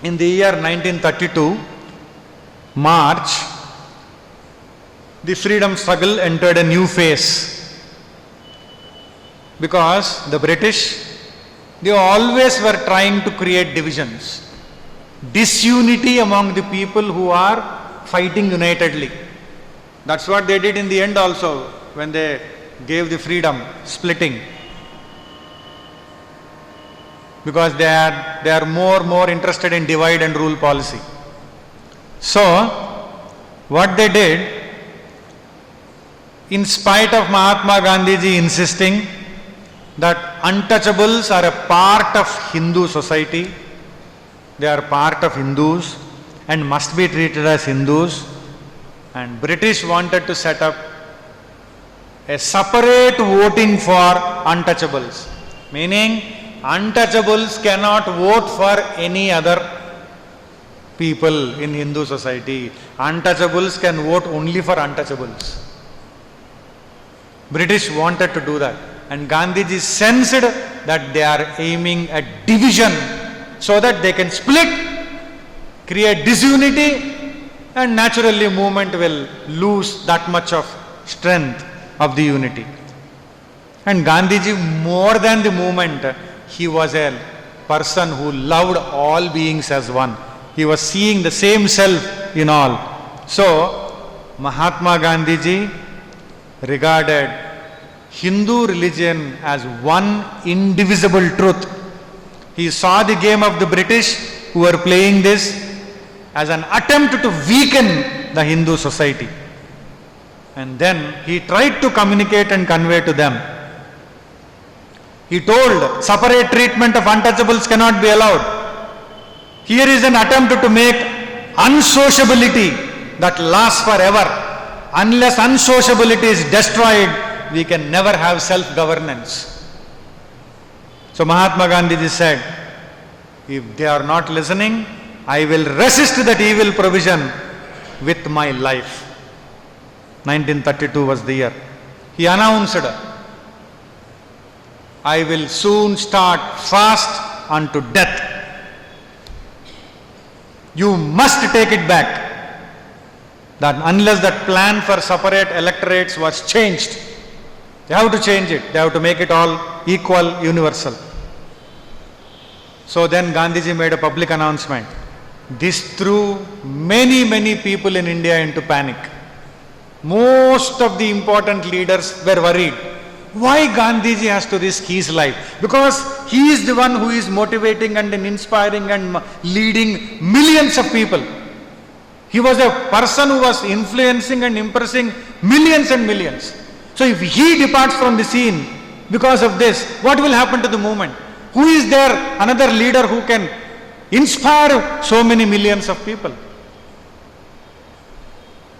In the year 1932, March, the freedom struggle entered a new phase. Because the British, they always were trying to create divisions, disunity among the people who are fighting unitedly. That's what they did in the end also, when they gave the freedom, splitting. because they are more interested in divide and rule policy. So, what they did, in spite of Mahatma Gandhiji insisting that untouchables are a part of Hindu society, they are part of Hindus and must be treated as Hindus, and British wanted to set up a separate voting for untouchables, meaning untouchables cannot vote for any other people in Hindu society. Untouchables can vote only for untouchables. British wanted to do that, and Gandhiji sensed that they are aiming at division so that they can split, create disunity, and naturally movement will lose that much of strength of the unity. And Gandhiji, more than the movement, he was a person who loved all beings as one. He was seeing the same self in all. So, Mahatma Gandhiji regarded Hindu religion as one indivisible truth. He saw the game of the British who were playing this as an attempt to weaken the Hindu society. And then he tried to communicate and convey to them. He told, separate treatment of untouchables cannot be allowed. Here is an attempt to make unsociability that lasts forever. Unless unsociability is destroyed, we can never have self-governance. So Mahatma Gandhiji said, if they are not listening, I will resist that evil provision with my life. 1932 was the year. He announced, I will soon start fast unto death. You must take it back. That unless that plan for separate electorates was changed, they have to change it. They have to make it all equal, universal. So then Gandhiji made a public announcement. This threw many people in India into panic. Most of the important leaders were worried. Why Gandhiji has to risk his life? Because he is the one who is motivating and inspiring and leading millions of people. He was a person who was influencing and impressing millions and millions. So if he departs from the scene because of this, what will happen to the movement? Who is there, another leader who can inspire so many millions of people?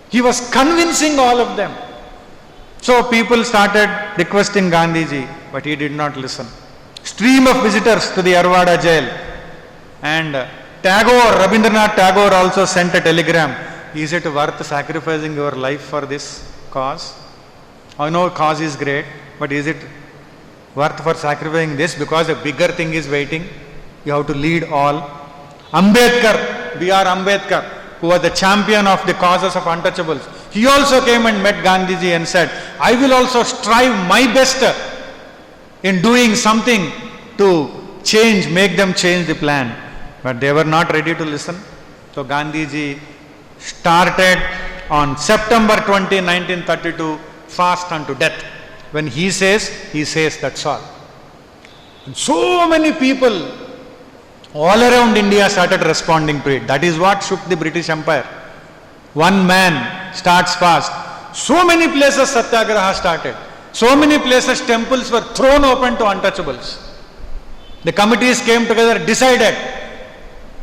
He was convincing all of them. So people started requesting Gandhiji, but he did not listen. Stream of visitors to the Arvada jail. And Rabindranath Tagore also sent a telegram. Is it worth sacrificing your life for this cause? I know cause is great, but is it worth for sacrificing this because a bigger thing is waiting? You have to lead all. Ambedkar, B.R. Ambedkar, who was the champion of the causes of untouchables, he also came and met Gandhiji and said, I will also strive my best in doing something to change, make them change the plan. But they were not ready to listen. So Gandhiji started on September 20, 1932, fast unto death. When he says, that's all. And so many people all around India started responding to it. That is what shook the British Empire. One man starts fast. So many places Satyagraha started. So many places temples were thrown open to untouchables. The committees came together, decided,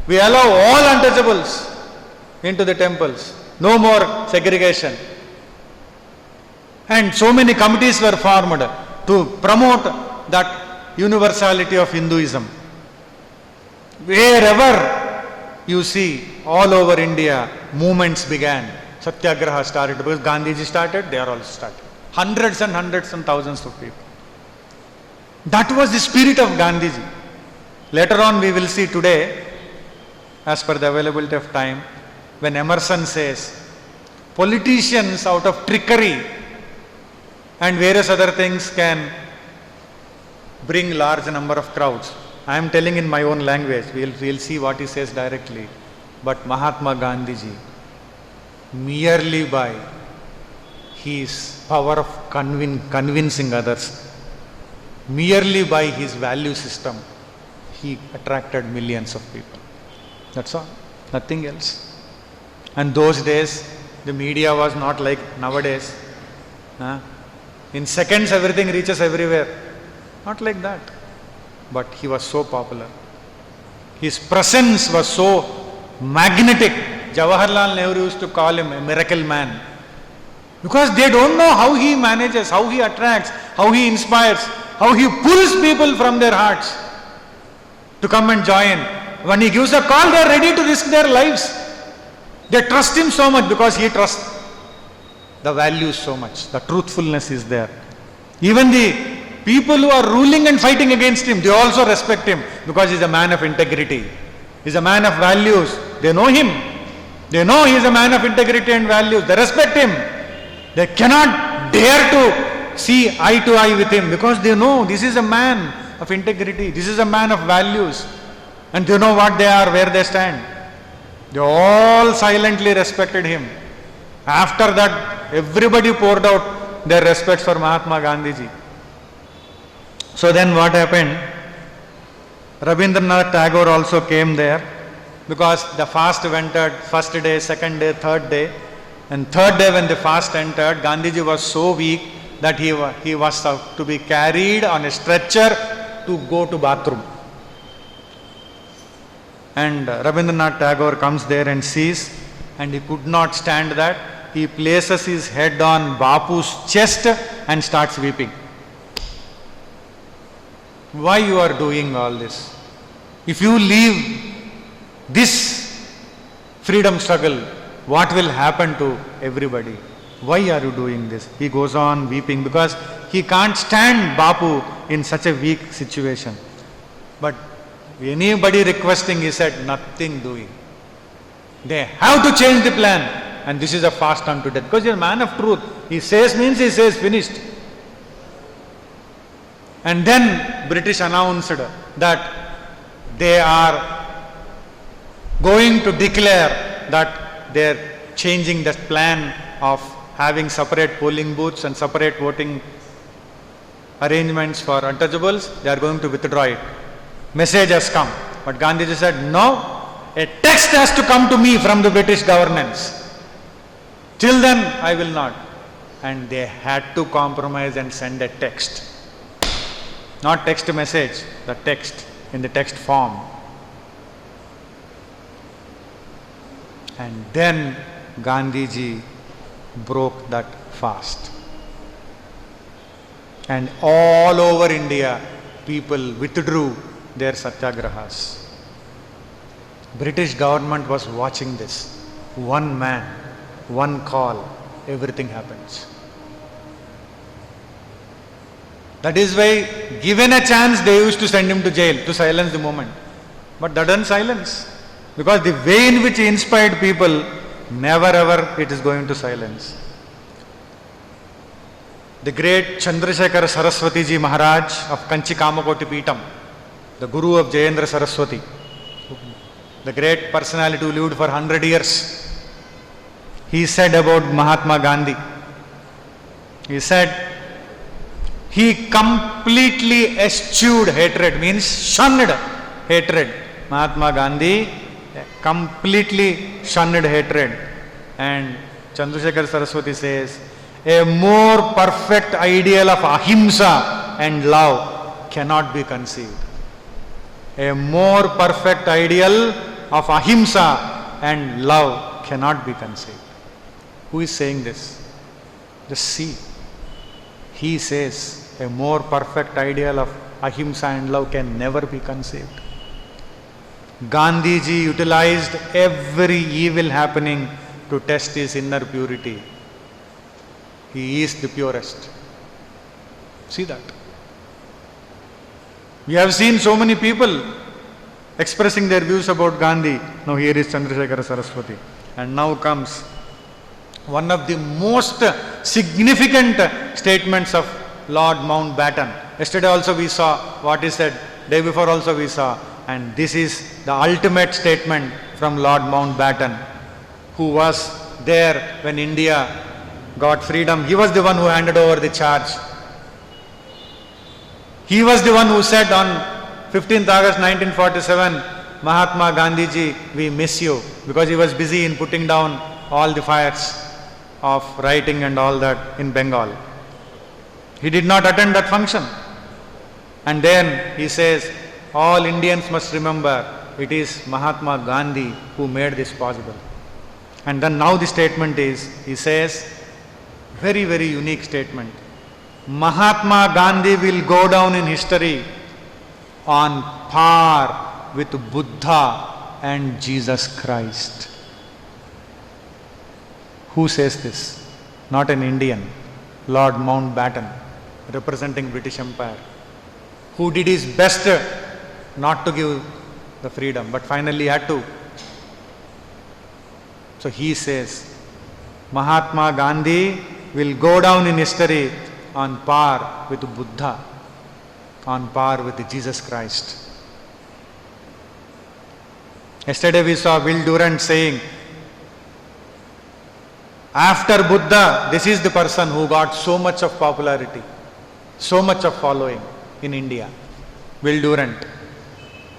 we allow all untouchables into the temples. No more segregation. And so many committees were formed to promote that universality of Hinduism. Wherever you see, all over India, movements began. Satyagraha started because Gandhiji started, they are also started. Hundreds and thousands of people. That was the spirit of Gandhiji. Later on we will see today, as per the availability of time, when Emerson says, politicians out of trickery and various other things can bring large number of crowds. I am telling in my own language, we'll see what he says directly. But Mahatma Gandhiji, merely by his power of convincing others, merely by his value system, he attracted millions of people. That's all, nothing else. And those days, the media was not like nowadays. In seconds, everything reaches everywhere. Not like that. But he was so popular. His presence was so magnetic. Jawaharlal Nehru used to call him a miracle man. Because they don't know how he manages, how he attracts, how he inspires, how he pulls people from their hearts to come and join. When he gives a call, they are ready to risk their lives. They trust him so much because he trusts the values so much. The truthfulness is there. Even the people who are ruling and fighting against him, they also respect him because he is a man of integrity. He is a man of values. They know him. They know he is a man of integrity and values. They respect him. They cannot dare to see eye to eye with him because they know this is a man of integrity. This is a man of values. And they know what they are, where they stand. They all silently respected him. After that, everybody poured out their respects for Mahatma Gandhiji. So then what happened? Rabindranath Tagore also came there because the fast entered first day, second day, third day. And third day when the fast entered, Gandhiji was so weak that he was to be carried on a stretcher to go to bathroom. And Rabindranath Tagore comes there and sees, and he could not stand that. He places his head on Bapu's chest and starts weeping. Why you are doing all this? If you leave this freedom struggle, what will happen to everybody? Why are you doing this? He goes on weeping because he can't stand Bapu in such a weak situation. But anybody requesting, he said, nothing doing. They have to change the plan. And this is a fast unto death. Because he is a man of truth. He says means he says finished. And then British announced that they are going to declare that they are changing the plan of having separate polling booths and separate voting arrangements for untouchables. They are going to withdraw it. Message has come. But Gandhiji said, no, a text has to come to me from the British governance. Till then, I will not. And they had to compromise and send a text. Not text message, the text in the text form. And then Gandhiji broke that fast. And all over India, people withdrew their satyagrahas. British government was watching this. One man, one call, everything happens. That is why, given a chance, they used to send him to jail to silence the movement. But that doesn't silence. Because the way in which he inspired people, never ever it is going to silence. The great Chandrasekhar Saraswati Ji Maharaj of Kanchi Kamakoti Peetam, the Guru of Jayendra Saraswati, the great personality who lived for 100 years, he said about Mahatma Gandhi, he said, he completely eschewed hatred, means shunned hatred. Mahatma Gandhi completely shunned hatred. And Chandrasekhar Saraswati says, a more perfect ideal of ahimsa and love cannot be conceived. A more perfect ideal of ahimsa and love cannot be conceived. Who is saying this? Just see. He says, a more perfect ideal of ahimsa and love can never be conceived. Gandhiji utilized every evil happening to test his inner purity. He is the purest. See that. We have seen so many people expressing their views about Gandhi. Now here is Chandrasekhar Saraswati. And now comes one of the most significant statements of Lord Mountbatten. Yesterday also we saw what he said, day before also we saw, and this is the ultimate statement from Lord Mountbatten, who was there when India got freedom. He was the one who handed over the charge. He was the one who said on 15th August 1947, Mahatma Gandhi ji, we miss you, because he was busy in putting down all the fires of rioting and all that in Bengal. He did not attend that function. And then he says, all Indians must remember, it is Mahatma Gandhi who made this possible. And then now the statement is, he says, very, very unique statement. Mahatma Gandhi will go down in history on par with Buddha and Jesus Christ. Who says this? Not an Indian. Lord Mountbatten, representing British Empire, who did his best not to give the freedom, but finally had to. So he says, Mahatma Gandhi will go down in history on par with Buddha, on par with Jesus Christ. Yesterday we saw Will Durant saying, after Buddha, this is the person who got so much of popularity, so much of following in India. Will Durant.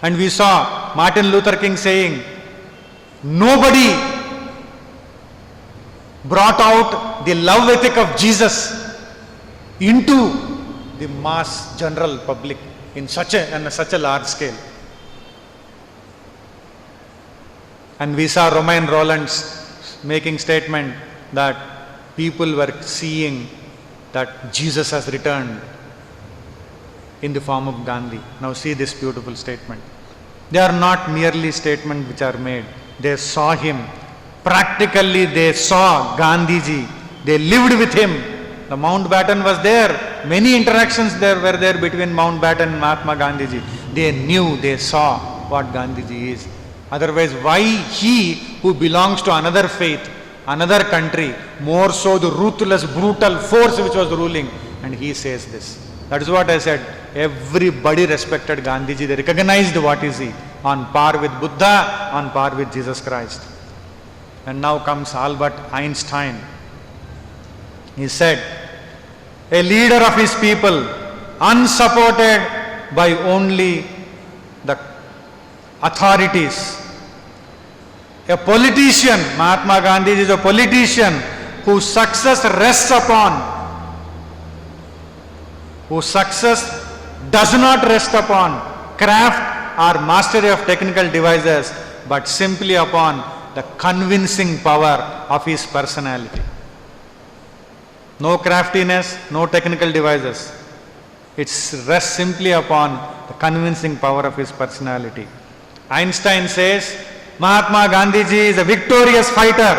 And we saw Martin Luther King saying, nobody brought out the love ethic of Jesus into the mass general public in such a large scale. And we saw Romain Rollands making statement that people were seeing that Jesus has returned in the form of Gandhi. Now see this beautiful statement. They are not merely statements which are made. They saw him. Practically they saw Gandhiji. They lived with him. The Mountbatten was there. Many interactions were there between Mountbatten and Mahatma Gandhiji. They knew, they saw what Gandhiji is. Otherwise, why he who belongs to another faith, another country, more so the ruthless, brutal force which was ruling, and he says this. That is what I said. Everybody respected Gandhiji. They recognized what is he. On par with Buddha, on par with Jesus Christ. And now comes Albert Einstein. He said, a leader of his people, unsupported by only the authorities. A politician, Mahatma Gandhi is a politician whose success rests upon, whose success does not rest upon craft or mastery of technical devices, but simply upon the convincing power of his personality. No craftiness, no technical devices. It rests simply upon the convincing power of his personality. Einstein says, Mahatma Gandhiji is a victorious fighter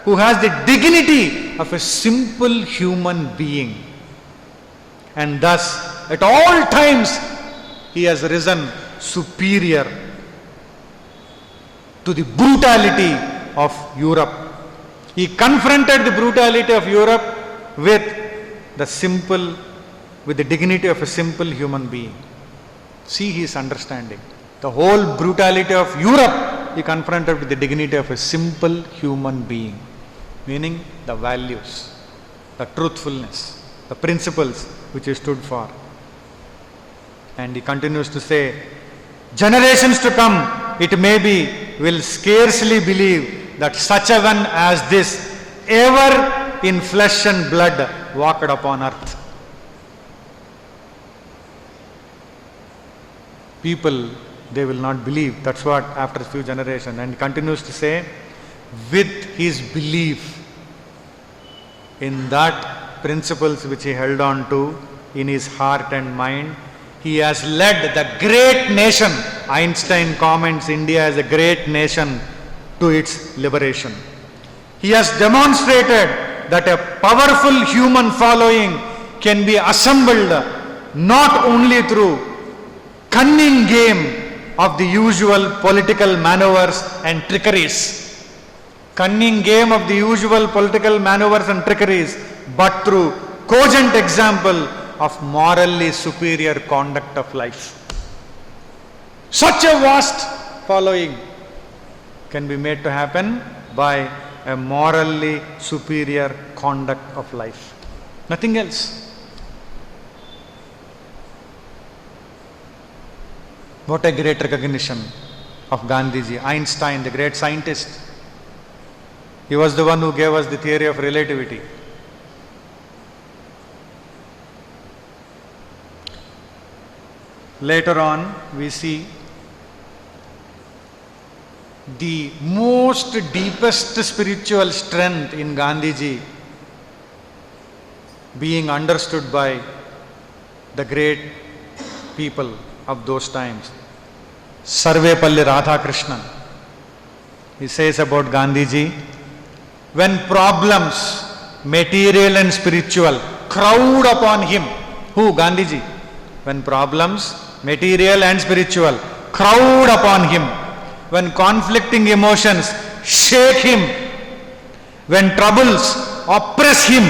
who has the dignity of a simple human being. And thus, at all times, he has risen superior to the brutality of Europe. He confronted the brutality of Europe with the dignity of a simple human being. See his understanding. The whole brutality of Europe, he confronted with the dignity of a simple human being. Meaning the values, the truthfulness, the principles which he stood for. And he continues to say, generations to come, it may be, will scarcely believe that such a one as this ever in flesh and blood walked upon earth. People, they will not believe. That's what after a few generations. And he continues to say, with his belief in that principles which he held on to in his heart and mind, he has led the great nation. Einstein comments India as a great nation to its liberation. He has demonstrated that a powerful human following can be assembled not only through cunning game of the usual political maneuvers and trickeries, cunning game of the usual political maneuvers and trickeries, but through cogent example of morally superior conduct of life. Such a vast following can be made to happen by a morally superior conduct of life. Nothing else. What a great recognition of Gandhiji. Einstein, the great scientist, he was the one who gave us the theory of relativity. Later on, we see the most deepest spiritual strength in Gandhiji being understood by the great people of those times. Sarvepalli Radhakrishnan, he says about Gandhiji, when problems, material and spiritual, crowd upon him, who? Gandhiji. When problems, material and spiritual, crowd upon him, when conflicting emotions shake him, when troubles oppress him,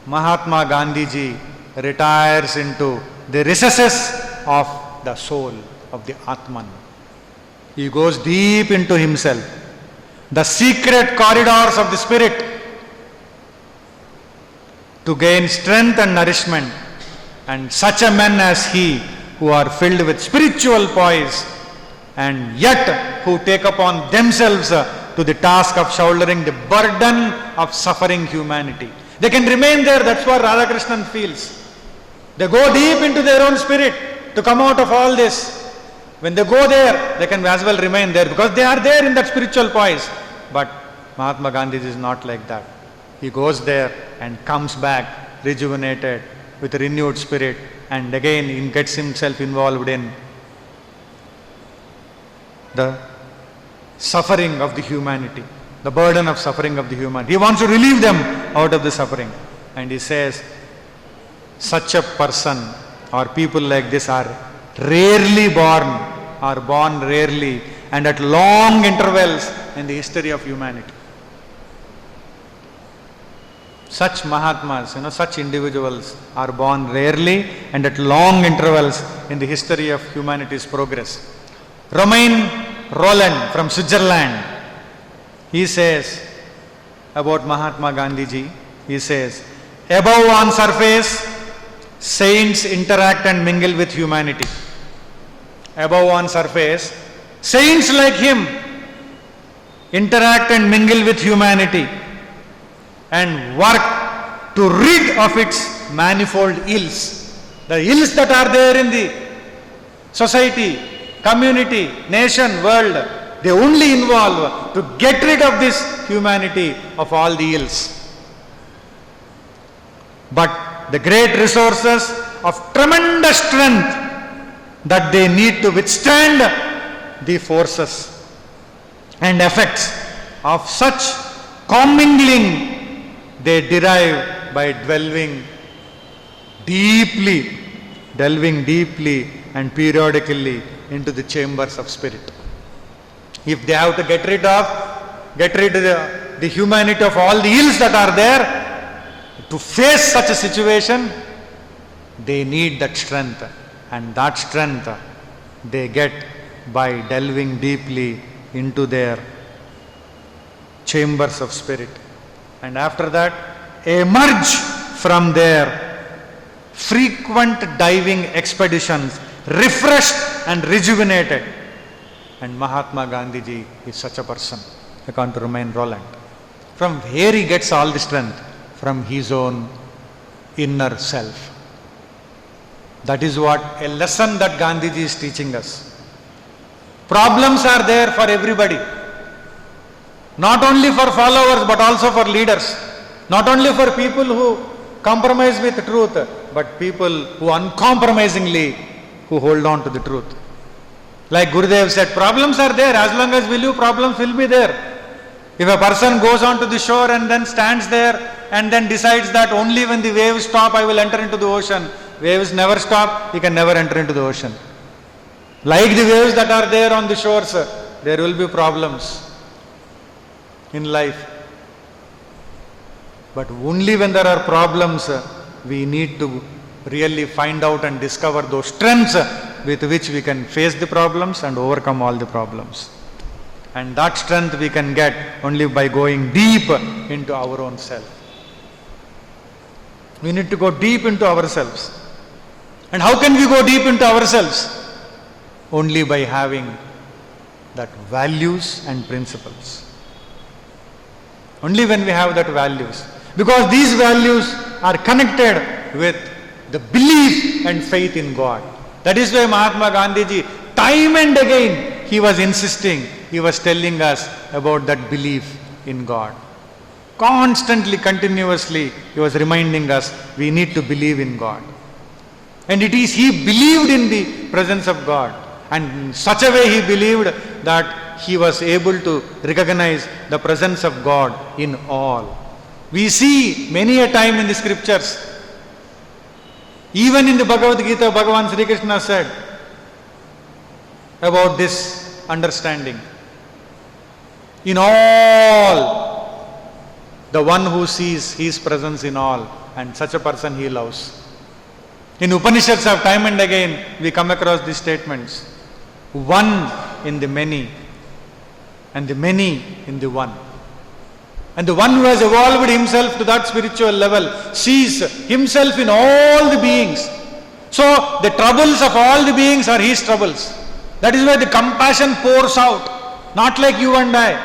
Mahatma Gandhiji retires into the recesses of the soul, of the Atman. He goes deep into himself, the secret corridors of the spirit, to gain strength and nourishment. And such a men as he, who are filled with spiritual poise and yet who take upon themselves to the task of shouldering the burden of suffering humanity. They can remain there, that's what Radhakrishnan feels. They go deep into their own spirit to come out of all this. When they go there, they can as well remain there because they are there in that spiritual poise. But Mahatma Gandhi is not like that. He goes there and comes back rejuvenated with a renewed spirit, and again he gets himself involved in the suffering of the humanity, the burden of suffering of the humanity. He wants to relieve them out of the suffering. And he says, such a person or people like this are rarely born, are born rarely and at long intervals in the history of humanity. Such Mahatmas, such individuals are born rarely and at long intervals in the history of humanity's progress. Romain Rolland from Switzerland, he says about Mahatma Gandhiji, he says, above on surface, saints interact and mingle with humanity. Above on surface, saints like him interact and mingle with humanity and work to rid of its manifold ills. The ills that are there in the society, community, nation, world, they only involve to get rid of this humanity of all the ills. But the great resources of tremendous strength that they need to withstand the forces and effects of such commingling they derive by delving deeply and periodically into the chambers of spirit. If they have to get rid of the humanity of all the ills that are there, to face such a situation, they need that strength, and that strength they get by delving deeply into their chambers of spirit. And after that, emerge from their frequent diving expeditions, refreshed and rejuvenated. And Mahatma Gandhiji is such a person, according to Romain Rolland. From where he gets all the strength? From his own inner self. That is what a lesson that Gandhiji is teaching us. Problems are there for everybody. Not only for followers, but also for leaders. Not only for people who compromise with truth, but people who uncompromisingly who hold on to the truth. Like Gurudev said, problems are there. As long as we live, problems will be there. If a person goes on to the shore and then stands there and then decides that only when the waves stop, I will enter into the ocean. Waves never stop, he can never enter into the ocean. Like the waves that are there on the shores, there will be problems in life. But only when there are problems, we need to really find out and discover those strengths with which we can face the problems and overcome all the problems. And that strength we can get only by going deep into our own self. We need to go deep into ourselves. And how can we go deep into ourselves? only by having that values and principles. Only when we have that values. Because these values are connected with the belief and faith in God. That is why Mahatma Gandhiji, time and again, he was insisting, he was telling us about that belief in God. Constantly, continuously, he was reminding us we need to believe in God. And it is he believed in the presence of God. And in such a way he believed that he was able to recognize the presence of God in all. We see many a time in the scriptures, even in the Bhagavad Gita, Bhagavan Sri Krishna said about this understanding. In all, the one who sees his presence in all, and such a person he loves. In Upanishads, of time and again, we come across these statements. One in the many, and the many in the one. And the one who has evolved himself to that spiritual level sees himself in all the beings. So the troubles of all the beings are his troubles. That is why the compassion pours out, not like you and I.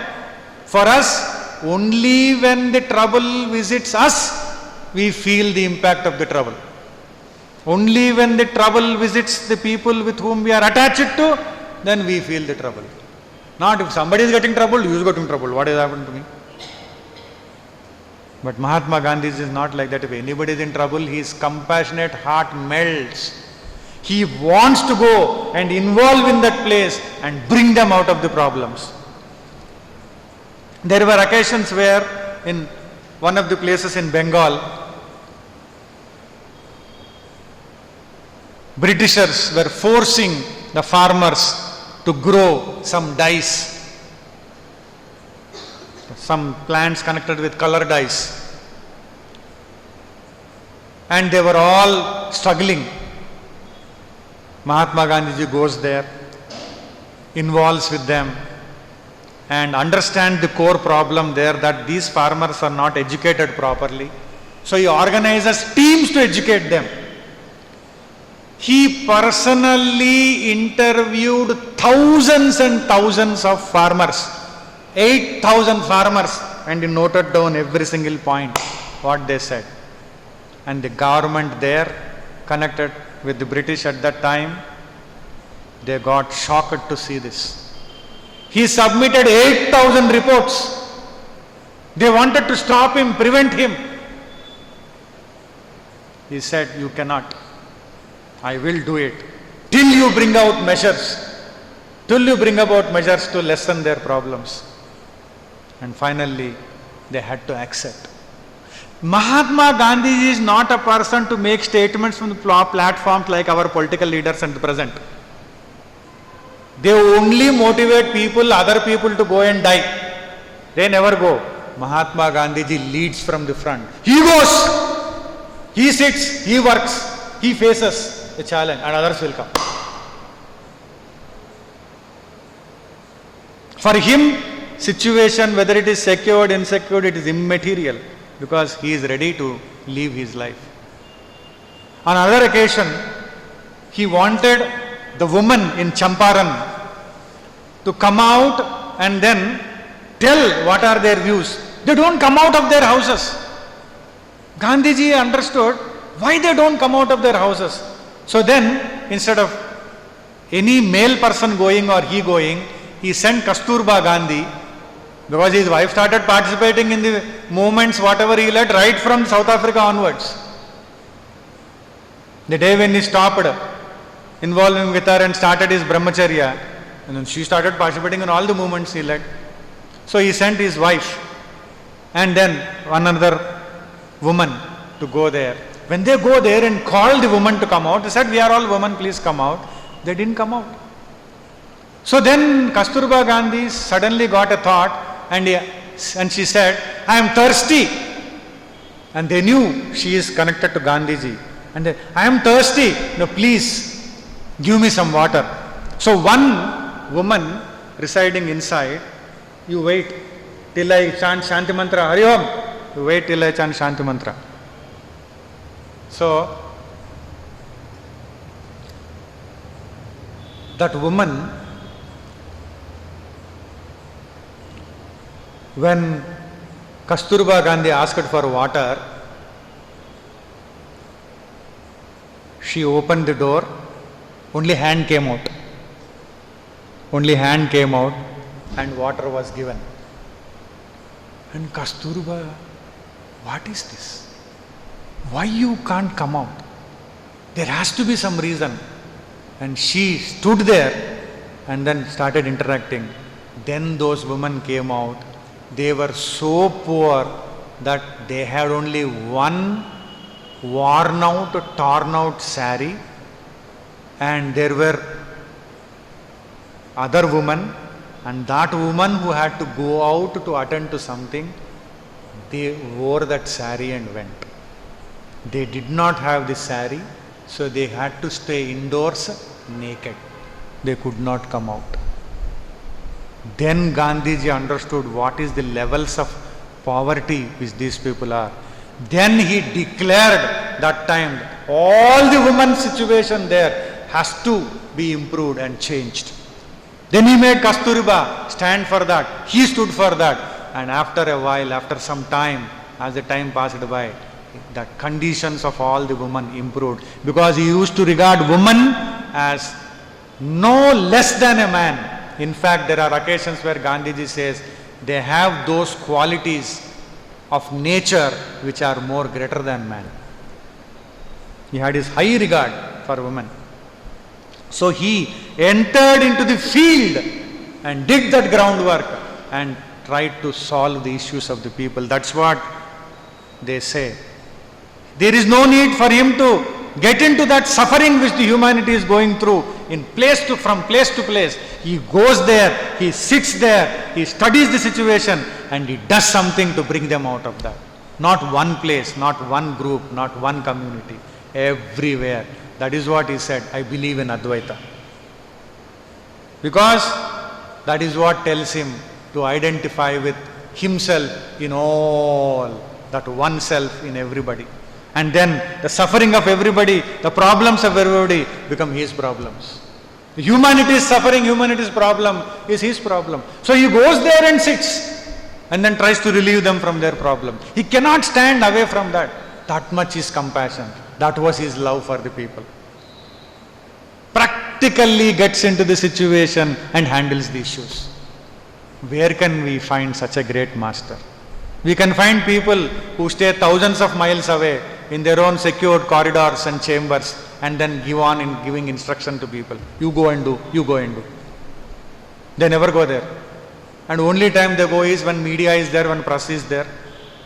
For us, only when the trouble visits us, we feel the impact of the trouble. Only when the trouble visits the people with whom we are attached to, then we feel the trouble. Not if somebody is getting trouble, you is getting trouble. What has happened to me? But Mahatma Gandhi is not like that. If anybody is in trouble, his compassionate heart melts. He wants to go and involve in that place and bring them out of the problems. There were occasions where in one of the places in Bengal, Britishers were forcing the farmers to grow some dyes, some plants connected with color dyes. And they were all struggling. Mahatma Gandhiji goes there, involves with them, and understands the core problem there that these farmers are not educated properly. So he organizes teams to educate them. He personally interviewed thousands and thousands of farmers, 8,000 farmers, and he noted down every single point, what they said. And the government there, connected with the British at that time, they got shocked to see this. He submitted 8,000 reports. They wanted to stop him, prevent him. He said, you cannot. I will do it till you bring out measures, till you bring about measures to lessen their problems. And finally, they had to accept. Mahatma Gandhi is not a person to make statements from the platforms like our political leaders at the present. They only motivate people, other people to go and die. They never go. Mahatma Gandhiji leads from the front. He goes, he sits, he works, he faces a challenge, and others will come. For him, situation, whether it is secured, insecure, it is immaterial, because he is ready to live his life. On another occasion, he wanted the woman in Champaran to come out and then tell what are their views. They don't come out of their houses. Gandhiji understood why they don't come out of their houses. So then, instead of any male person going or he going, he sent Kasturba Gandhi, because his wife started participating in the movements, whatever he led, right from South Africa onwards. The day when he stopped involving with her and started his brahmacharya, and then she started participating in all the movements he led. So he sent his wife and then another woman to go there. When they go there and called the woman to come out, they said, we are all women, please come out. They didn't come out. So then Kasturba Gandhi suddenly got a thought, and she said, I am thirsty. And they knew she is connected to Gandhiji. And they, I am thirsty. No, please give me some water. So one woman residing inside, you wait till I chant Shanti Mantra, Hari Om. You wait till I chant Shanti Mantra. So That woman, when Kasturba Gandhi asked for water, she opened the door, only hand came out. Only hand came out and water was given. And Kasturba, what is this? Why you can't come out? There has to be some reason. And she stood there and then started interacting. Then those women came out. They were so poor that they had only one worn out, torn out saree, and there were other women, and that woman who had to go out to attend to something, they wore that saree and went. They did not have the saree, so they had to stay indoors naked. They could not come out. Then Gandhiji understood what is the levels of poverty which these people are. Then he declared that time all the women's situation there has to be improved and changed. Then he made Kasturba stand for that. He stood for that. And after a while, after some time, as the time passed by, the conditions of all the women improved. Because he used to regard woman as no less than a man. In fact, there are occasions where Gandhiji says they have those qualities of nature which are more greater than man. He had his high regard for women. So he entered into the field and did that groundwork and tried to solve the issues of the people. That's what they say. There is no need for him to get into that suffering which the humanity is going through from place to place. He goes there, he sits there, he studies the situation and he does something to bring them out of that. Not one place, not one group, not one community, everywhere. That is what he said, I believe in Advaita. Because that is what tells him to identify with himself in all, that one self in everybody. And then the suffering of everybody, the problems of everybody become his problems. Humanity's suffering, humanity's problem is his problem. So he goes there and sits and then tries to relieve them from their problem. He cannot stand away from that. That much is compassion. That was his love for the people. Practically gets into the situation and handles the issues. Where can we find such a great master? We can find people who stay thousands of miles away in their own secured corridors and chambers and then give on in giving instruction to people. You go and do, you go and do. They never go there. And only time they go is when media is there, when press is there.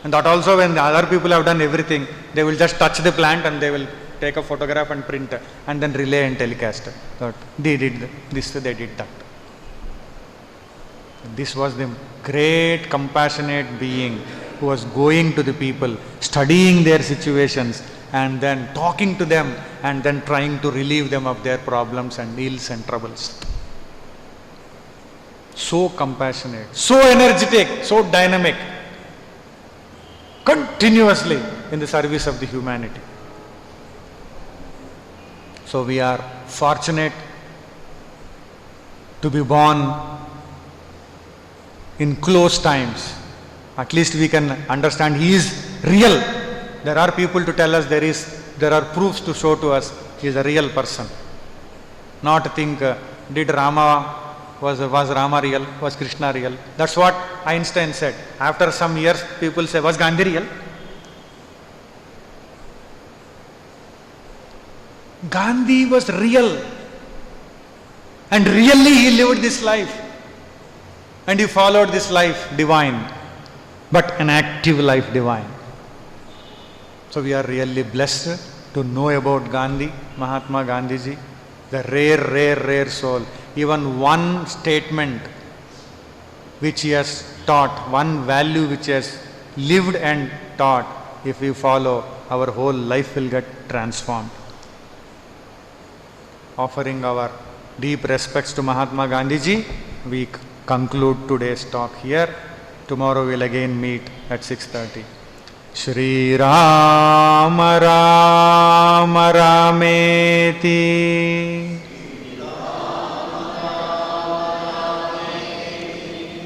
And that also when the other people have done everything, they will just touch the plant and they will take a photograph and print and then relay and telecast. That they did this, they did that. This was the great compassionate being who was going to the people, studying their situations and then talking to them and then trying to relieve them of their problems and ills and troubles. So compassionate, so energetic, so dynamic, continuously in the service of the humanity. So we are fortunate to be born in close times. At least we can understand he is real. There are people to tell us, there are proofs to show to us he is a real person. Not think, did Rama, was Rama real, was Krishna real? That's what Einstein said. After some years people say, was Gandhi real? Gandhi was real. And really he lived this life. And he followed this life divine, but an active life divine. So we are really blessed to know about Gandhi, Mahatma Gandhiji, the rare soul. Even one statement which he has taught, one value which he has lived and taught, if we follow, our whole life will get transformed. Offering our deep respects to Mahatma Gandhiji, we conclude today's talk here. Tomorrow we'll again meet at 6:30. Shri Rama Rama Rameti